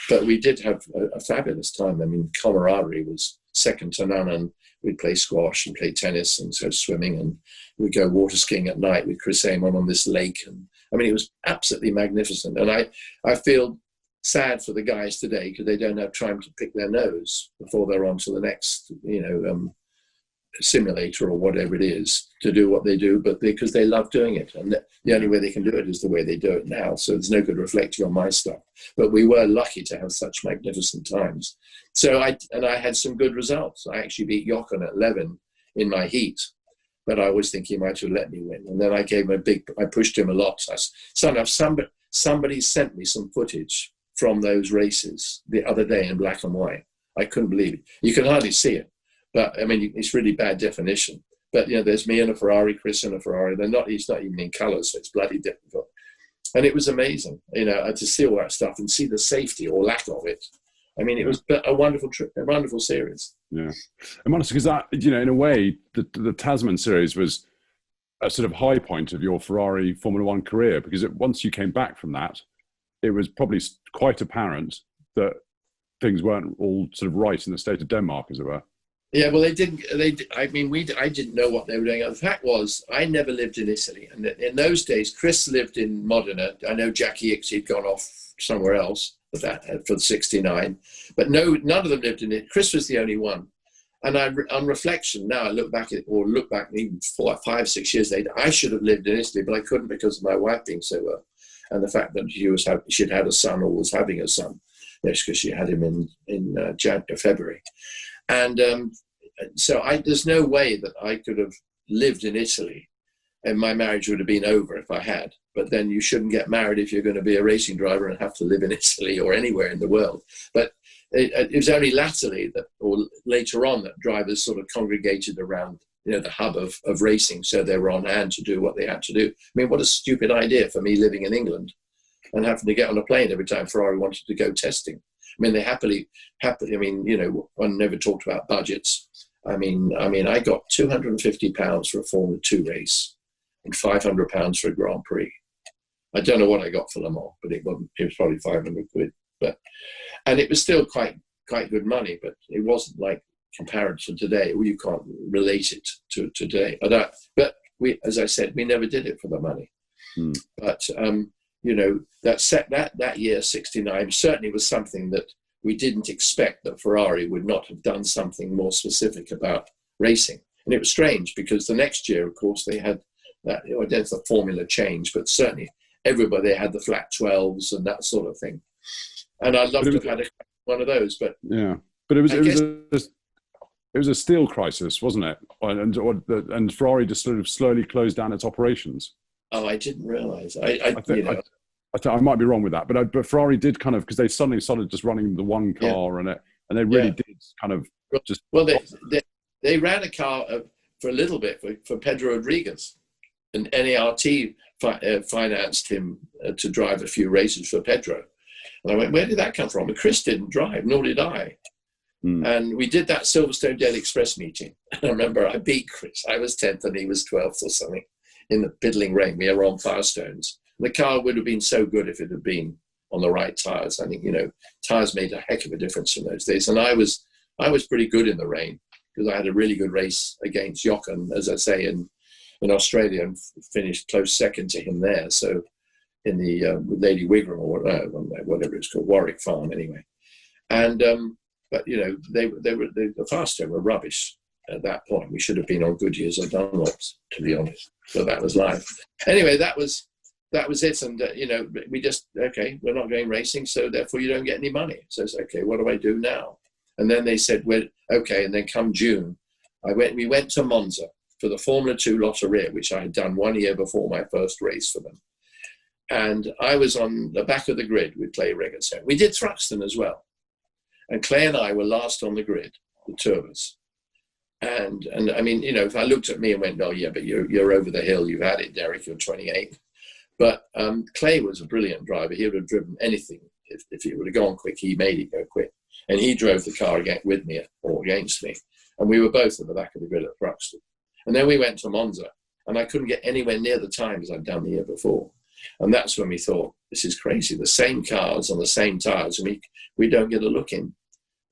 But we did have a fabulous time. I mean, camaraderie was second to none, and we'd play squash and play tennis and so swimming, and we'd go water skiing at night with Chris Amon on this lake. And I mean, it was absolutely magnificent. And I feel sad for the guys today because they don't have time to pick their nose before they're on to the next, simulator or whatever it is to do what they do, but because they love doing it, and the only way they can do it is the way they do it now. So there's no good reflecting on my stuff, but we were lucky to have such magnificent times. So I had some good results. I actually beat Jochen at Levin in my heat, but I was thinking he might have let me win. And then I gave him I pushed him a lot. Somebody sent me some footage from those races the other day in black and white. I couldn't believe it. You can hardly see it. But I mean, it's really bad definition. But there's me in a Ferrari, Chris in a Ferrari. It's not even in colours, so it's bloody difficult. And it was amazing, to see all that stuff and see the safety or lack of it. I mean, it was a wonderful trip, a wonderful series. Yeah, and honestly, because that, in a way, the Tasman series was a sort of high point of your Ferrari Formula One career, because once you came back from that, it was probably quite apparent that things weren't all sort of right in the state of Denmark, as it were. Yeah, well, I didn't know what they were doing. The fact was, I never lived in Italy. And in those days, Chris lived in Modena. I know Jackie Ickx had gone off somewhere else for 69. But none of them lived in it. Chris was the only one. And on reflection, now I look back even 4, 5, 6 years later, I should have lived in Italy, but I couldn't because of my wife being so well. And the fact that she'd had a son or was having a son. Yes, because she had him in February. And so there's no way that I could have lived in Italy, and my marriage would have been over if I had. But then you shouldn't get married if you're going to be a racing driver and have to live in Italy or anywhere in the world. But it was only latterly or later on that drivers sort of congregated around the hub of racing, so they were on hand to do what they had to do. I mean, what a stupid idea for me living in England and having to get on a plane every time Ferrari wanted to go testing. I mean, they happily, I mean, one never talked about budgets. I mean, I got £250 for a Formula 2 race and £500 for a Grand Prix. I don't know what I got for Le Mans, but it was probably 500 quid. And it was still quite good money, but it wasn't like compared to today. Well, you can't relate it to today. But we, as I said, we never did it for the money. But that year 69 certainly was something that we didn't expect, that Ferrari would not have done something more specific about racing. And it was strange because the next year, of course, they had that, I don't know if the formula changed, but certainly everybody had the flat 12s and that sort of thing. And I'd love to have had one of those, but yeah, but it was a steel crisis, wasn't it? And Ferrari just sort of slowly closed down its operations. Oh, I didn't realize. I might be wrong with that, but Ferrari did kind of, because they suddenly started just running the one car, and they really did kind of just. Well, they ran a car for a little bit for Pedro Rodriguez, and NART financed him to drive a few races for Pedro. And I went, where did that come from? And Chris didn't drive, nor did I. And we did that Silverstone Daily Express meeting. And I remember I beat Chris. I was 10th and he was 12th or something in the piddling rain. We were on Firestones. The car would have been so good if it had been on the right tires. I think, tires made a heck of a difference in those days. And I was pretty good in the rain because I had a really good race against Jochen, as I say, in Australia, and finished close second to him there. So in the Lady Wigram or whatever it's called, Warwick Farm anyway. And but the Firestone were rubbish at that point. We should have been on Goodyears or Dunlops, to be honest. But that was life. Anyway, that was it. And we just, okay, we're not going racing, so therefore you don't get any money. So it's okay. What do I do now? And then they said, well, okay. And then come June, we went to Monza for the Formula 2 Lotteria, which I had done 1 year before my first race for them. And I was on the back of the grid with Clay Regazzoni. We did Thruxton as well. And Clay and I were last on the grid, the two of us. And I mean, if I looked at me and went, oh yeah, but you're over the hill, you've had it, Derek, you're 28. But Clay was a brilliant driver. He would have driven anything. If he would have gone quick, he made it go quick. And he drove the car with me or against me. And we were both at the back of the grid at Thruxton. And then we went to Monza. And I couldn't get anywhere near the times I'd done the year before. And that's when we thought, this is crazy. The same cars on the same tires, and we don't get a look in.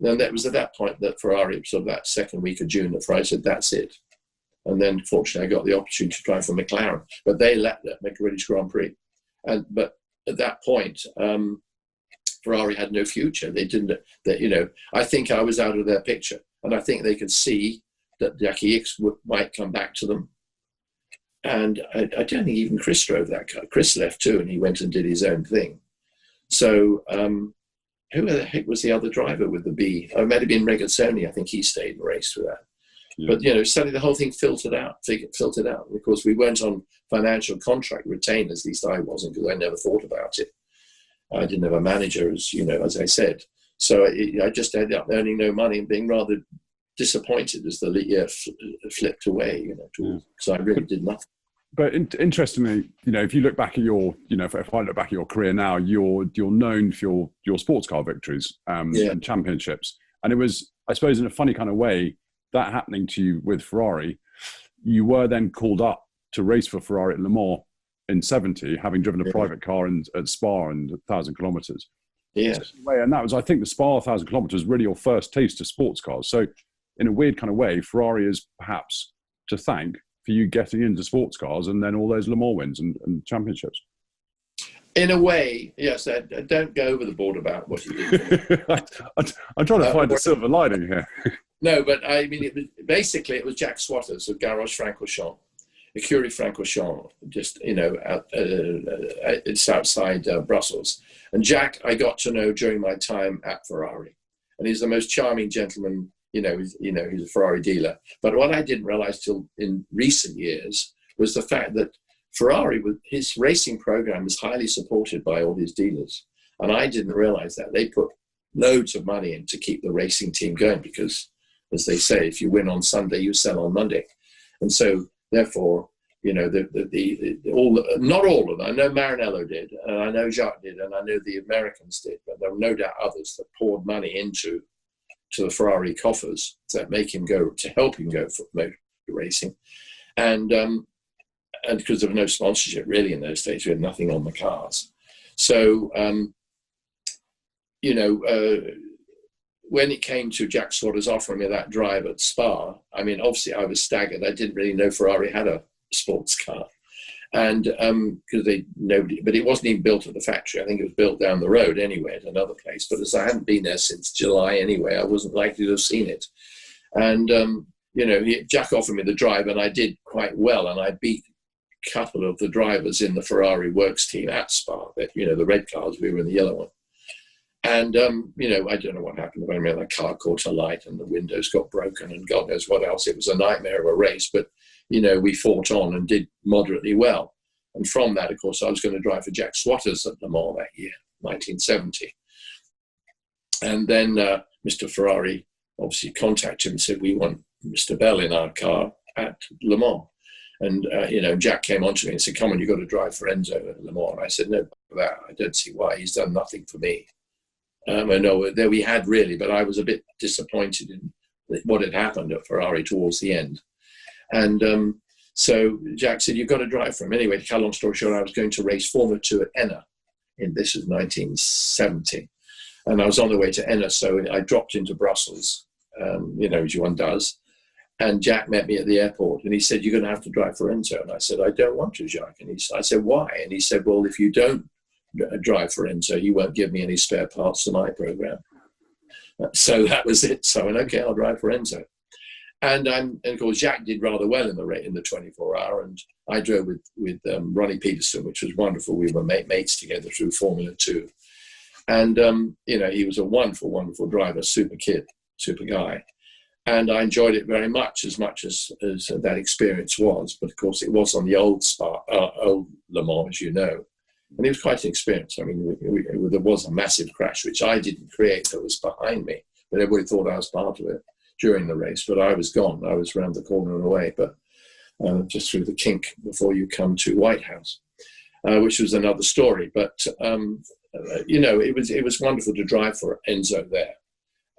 Then that was at that point that Ferrari, sort of that second week of June, that Ferrari said, that's it. And then, fortunately, I got the opportunity to drive for McLaren, but they let that make a British Grand Prix. But at that point, Ferrari had no future. They didn't. I think I was out of their picture, and I think they could see that Jackie X might come back to them. And I don't think even Chris drove that car. Chris left too, and he went and did his own thing. So who the heck was the other driver with the B? Oh, it might have been Regazzoni. I think he stayed and raced with that. Yeah. But, suddenly the whole thing filtered out. And of course, we weren't on financial contract retainers, at least I wasn't, because I never thought about it. I didn't have a manager, as I said. So I just ended up earning no money and being rather disappointed as the year flipped away, because I really did nothing. But interestingly, if you look back at your, if I look back at your career now, you're known for your sports car victories and championships. And it was, I suppose, in a funny kind of way, that happening to you with Ferrari, you were then called up to race for Ferrari at Le Mans in 70, having driven a private car at Spa and 1,000 kilometers. Yeah. And that was, I think, the Spa 1,000 kilometers was really your first taste of sports cars. So in a weird kind of way, Ferrari is perhaps to thank for you getting into sports cars and then all those Le Mans wins and championships. In a way, yes. I don't go over the board about what you did. I'm trying to find a silver lining here. No, but I mean, it was Jack Swatters of Garage Francorchamps, Écurie Francorchamps, just, it's outside Brussels. And Jack, I got to know during my time at Ferrari. And he's the most charming gentleman, he's a Ferrari dealer. But what I didn't realize till in recent years was the fact that Ferrari, with his racing program, was highly supported by all his dealers. And I didn't realize that. They put loads of money in to keep the racing team going because, as they say, if you win on Sunday, you sell on Monday. And so, therefore, not all of them. I know Maranello did, and I know Jacques did, and I know the Americans did, but there were no doubt others that poured money into the Ferrari coffers that make him go, to help him go for motor racing. And because there was no sponsorship really in those days, we had nothing on the cars. So, when it came to Jack Swatters offering me that drive at Spa, I mean, obviously I was staggered. I didn't really know Ferrari had a sports car. And because but it wasn't even built at the factory. I think it was built down the road anyway at another place. But as I hadn't been there since July anyway, I wasn't likely to have seen it. And, Jack offered me the drive and I did quite well. And I beat a couple of the drivers in the Ferrari works team at Spa, the red cars, we were in the yellow one. And, I don't know what happened. I mean, the car caught a light and the windows got broken and God knows what else. It was a nightmare of a race, but, we fought on and did moderately well. And from that, of course, I was going to drive for Jack Swatters at Le Mans that year, 1970. And then Mr. Ferrari obviously contacted him and said, we want Mr. Bell in our car at Le Mans. And, Jack came on to me and said, come on, you've got to drive for Enzo at Le Mans. And I said, no, I don't see why. He's done nothing for me. I know there we had really, but I was a bit disappointed in what had happened at Ferrari towards the end. And so Jack said, you've got to drive for him. Anyway, to cut a long story short, I was going to race Formula 2 at Enna. This was 1970. And I was on the way to Enna, so I dropped into Brussels, as one does. And Jack met me at the airport and he said, you're going to have to drive for Enzo. And I said, I don't want to, Jack. And I said, why? And he said, well, if you don't drive for Enzo, he won't give me any spare parts to my program. So that was it. So I went, okay, I'll drive for Enzo. And of course, Jack did rather well in the 24-hour, and I drove with Ronnie Peterson, which was wonderful. We were mates together through Formula 2. And, he was a wonderful, wonderful driver, super kid, super guy. And I enjoyed it very much as that experience was. But of course, it was on the old Le Mans, as you know. And it was quite an experience. I mean, there was a massive crash, which I didn't create, that was behind me. But everybody thought I was part of it during the race. But I was gone. I was round the corner and away, but just through the kink before you come to White House, which was another story. But, it was wonderful to drive for Enzo there.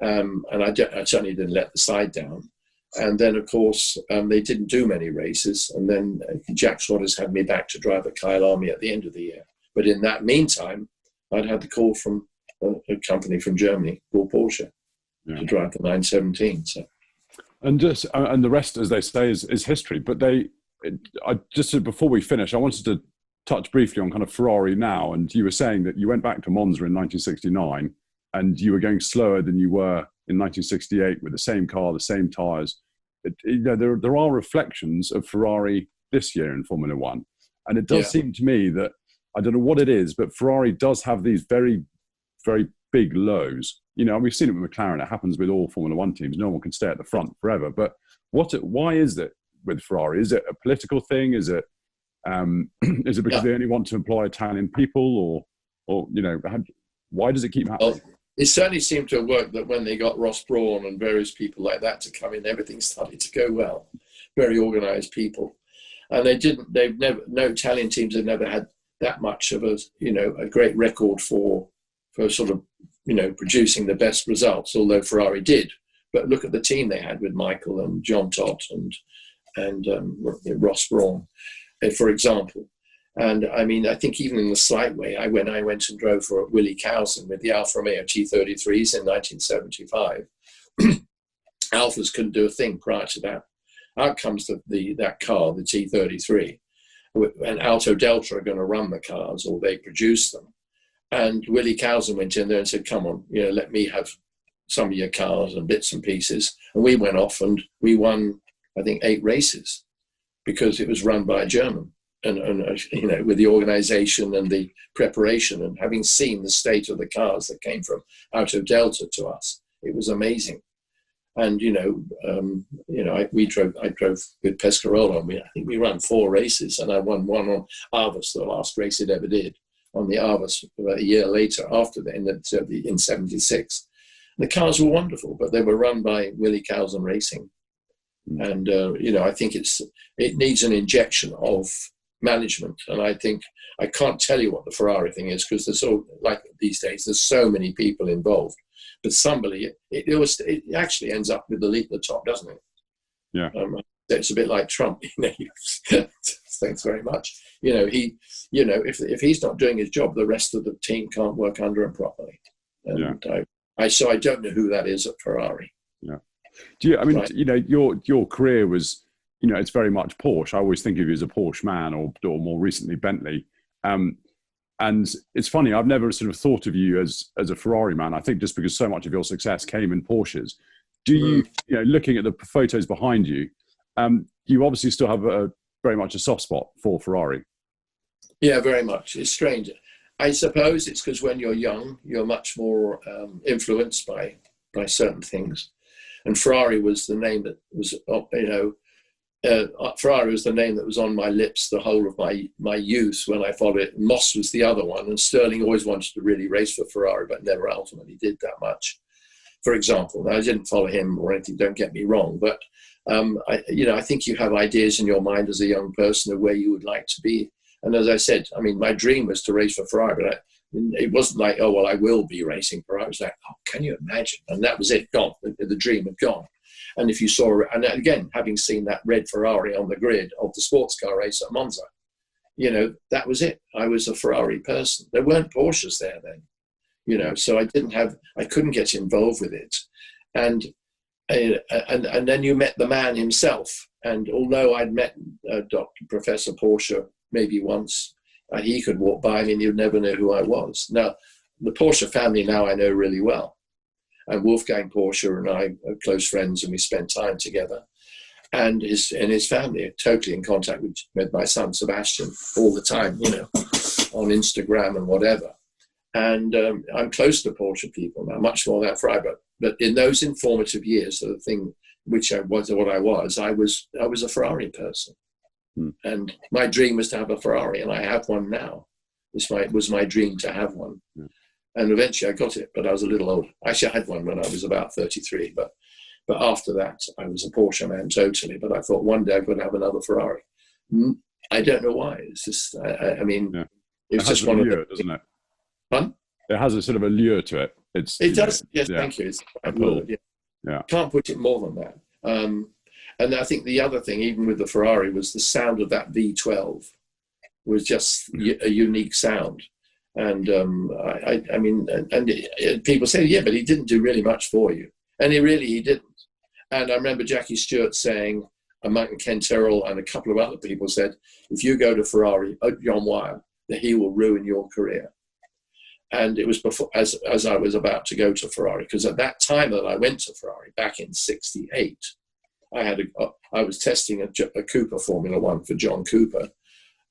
And I certainly didn't let the side down. And then, of course, they didn't do many races. And then Jack Swatters had me back to drive at Kyle Army at the end of the year. But in that meantime, I'd had the call from a company from Germany called Porsche to drive the 917. So. And the rest, as they say, is history. But before we finish, I wanted to touch briefly on kind of Ferrari now. And you were saying that you went back to Monza in 1969 and you were going slower than you were in 1968 with the same car, the same tyres. There are reflections of Ferrari this year in Formula One. And it does seem to me that, I don't know what it is, but Ferrari does have these very, very big lows. We've seen it with McLaren. It happens with all Formula One teams. No one can stay at the front forever. But why is it with Ferrari? Is it a political thing? Is it because they only want to employ Italian people, or why does it keep happening? Well, it certainly seemed to have worked that when they got Ross Brawn and various people like that to come in, everything started to go well. Very organised people, and no Italian teams have never had that much of a great record for sort of producing the best results, although Ferrari did. But look at the team they had with Michael and John Todt and Ross Brawn, for example. And I mean, I think even in the slight way, when I went and drove for Willie Cowson with the Alfa Romeo T33s in 1975, Alfas couldn't do a thing prior to that. Out comes that car, the T33, and Alto Delta are going to run the cars, or they produce them. And Willie Cowson went in there and said, come on, let me have some of your cars and bits and pieces. And we went off and we won, I think, 8 races because it was run by a German. And with the organization and the preparation and having seen the state of the cars that came from Auto Delta to us, it was amazing. And, I drove with Pescarolo, and I think we ran 4 races, and I won one on Arvas, the last race it ever did, on the Arvas a year later after in 76. The cars were wonderful, but they were run by Willie Cowson Racing. And, I think it needs an injection of management. And I think I can't tell you what the Ferrari thing is, because there's like these days, there's so many people involved. But somebody, it actually ends up with the leap at the top, doesn't it? Yeah. It's a bit like Trump. Thanks very much. If he's not doing his job, the rest of the team can't work under him properly. And so I don't know who that is at Ferrari. Yeah. Your career was, it's very much Porsche. I always think of you as a Porsche man, or more recently Bentley. And it's funny, I've never sort of thought of you as a Ferrari man. I think just because so much of your success came in Porsches. Do you, looking at the photos behind you, you obviously still have very much a soft spot for Ferrari? Yeah, very much. It's strange. I suppose it's because when you're young, you're much more influenced by certain things. And Ferrari was the name that was, Ferrari was the name that was on my lips the whole of my youth when I followed it. Moss was the other one, and Sterling always wanted to really race for Ferrari, but never ultimately did that much. For example, now, I didn't follow him or anything, don't get me wrong, but I think you have ideas in your mind as a young person of where you would like to be. And as I said, I mean, my dream was to race for Ferrari, but it wasn't like, oh, well, I will be racing Ferrari. It was like, oh, can you imagine? And that was it, gone. The dream had gone. And if you saw, and again, having seen that red Ferrari on the grid of the sports car race at Monza, that was it. I was a Ferrari person. There weren't Porsches there then, so I couldn't get involved with it. And then you met the man himself. And although I'd met Professor Porsche maybe once, he could walk by me and you'd never know who I was. Now, the Porsche family now I know really well. And Wolfgang Porsche and I are close friends, and we spend time together. And his family are totally in contact with my son Sebastian all the time, on Instagram and whatever. And I'm close to Porsche people now, much more than Ferrari. But in those informative years, the thing which I was a Ferrari person. And my dream was to have a Ferrari, and I have one now. It was my dream to have one. And eventually I got it, but I was a little old. Actually, I had one when I was about 33, but after that, I was a Porsche man totally. But I thought one day I'm going to have another Ferrari. I don't know why. It's just, it's just one of the... doesn't it? Fun? It has a sort of allure to it. It does. Yes, thank you. It's a word, yeah. Can't put it more than that. And I think the other thing, even with the Ferrari, was the sound of that V12 was just a unique sound. And I mean, people say, yeah, but he didn't do really much for you. And he didn't. And I remember Jackie Stewart saying, and Ken Terrell and a couple of other people said, if you go to Ferrari, John Wyer, that he will ruin your career. And it was before, as I was about to go to Ferrari, because at that time that I went to Ferrari, back in '68, I was testing a Cooper Formula One for John Cooper.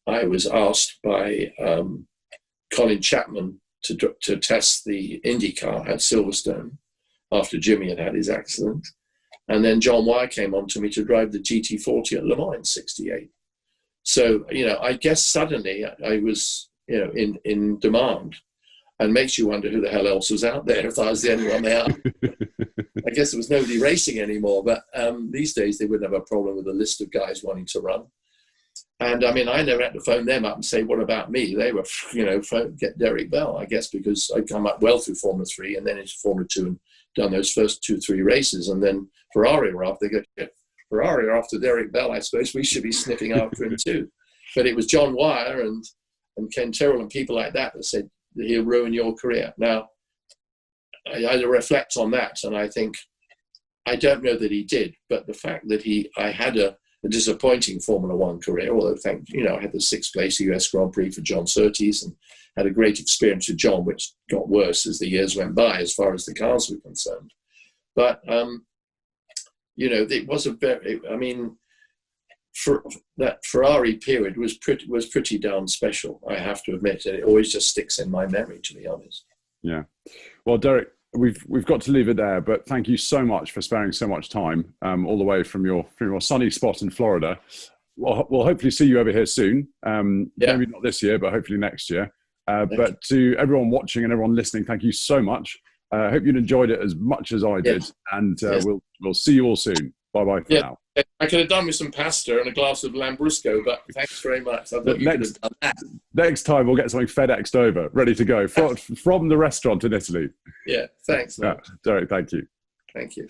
I was asked by Colin Chapman to test the Indy car at Silverstone after Jimmy had his accident. And then John Wyer came on to me to drive the GT40 at Le Mans in '68. So, I guess suddenly I was, in demand, and makes you wonder who the hell else was out there if I was the only one there. I guess there was nobody racing anymore, but these days they wouldn't have a problem with a list of guys wanting to run. And I mean, I never had to phone them up and say, what about me? They were, get Derek Bell, I guess, because I'd come up well through Formula 3 and then into Formula 2 and done those first 2-3 races. And then Ferrari were after, Ferrari are after Derek Bell, I suppose we should be sniffing after him too. But it was John Wyer and Ken Terrell and people like that said, he'll ruin your career. Now, I reflect on that and I think, I don't know that he did, but the fact that I had a disappointing Formula One career, although I had the 6th place US Grand Prix for John Surtees and had a great experience with John, which got worse as the years went by as far as the cars were concerned. But, it was for that Ferrari period was pretty darn special, I have to admit, and it always just sticks in my memory, to be honest. Yeah. Well, Derek, we've got to leave it there, but thank you so much for sparing so much time all the way from your sunny spot in Florida. We'll hopefully see you over here soon. Maybe not this year, but hopefully next year. But to everyone watching and everyone listening, thank you so much. I hope you enjoyed it as much as I did, and we'll see you all soon. Bye-bye for now. I could have done with some pasta and a glass of Lambrusco, but thanks very much. I thought you could have done that. Next time we'll get something FedExed over, ready to go from the restaurant in Italy. Yeah, thanks. Derek, thank you. Thank you.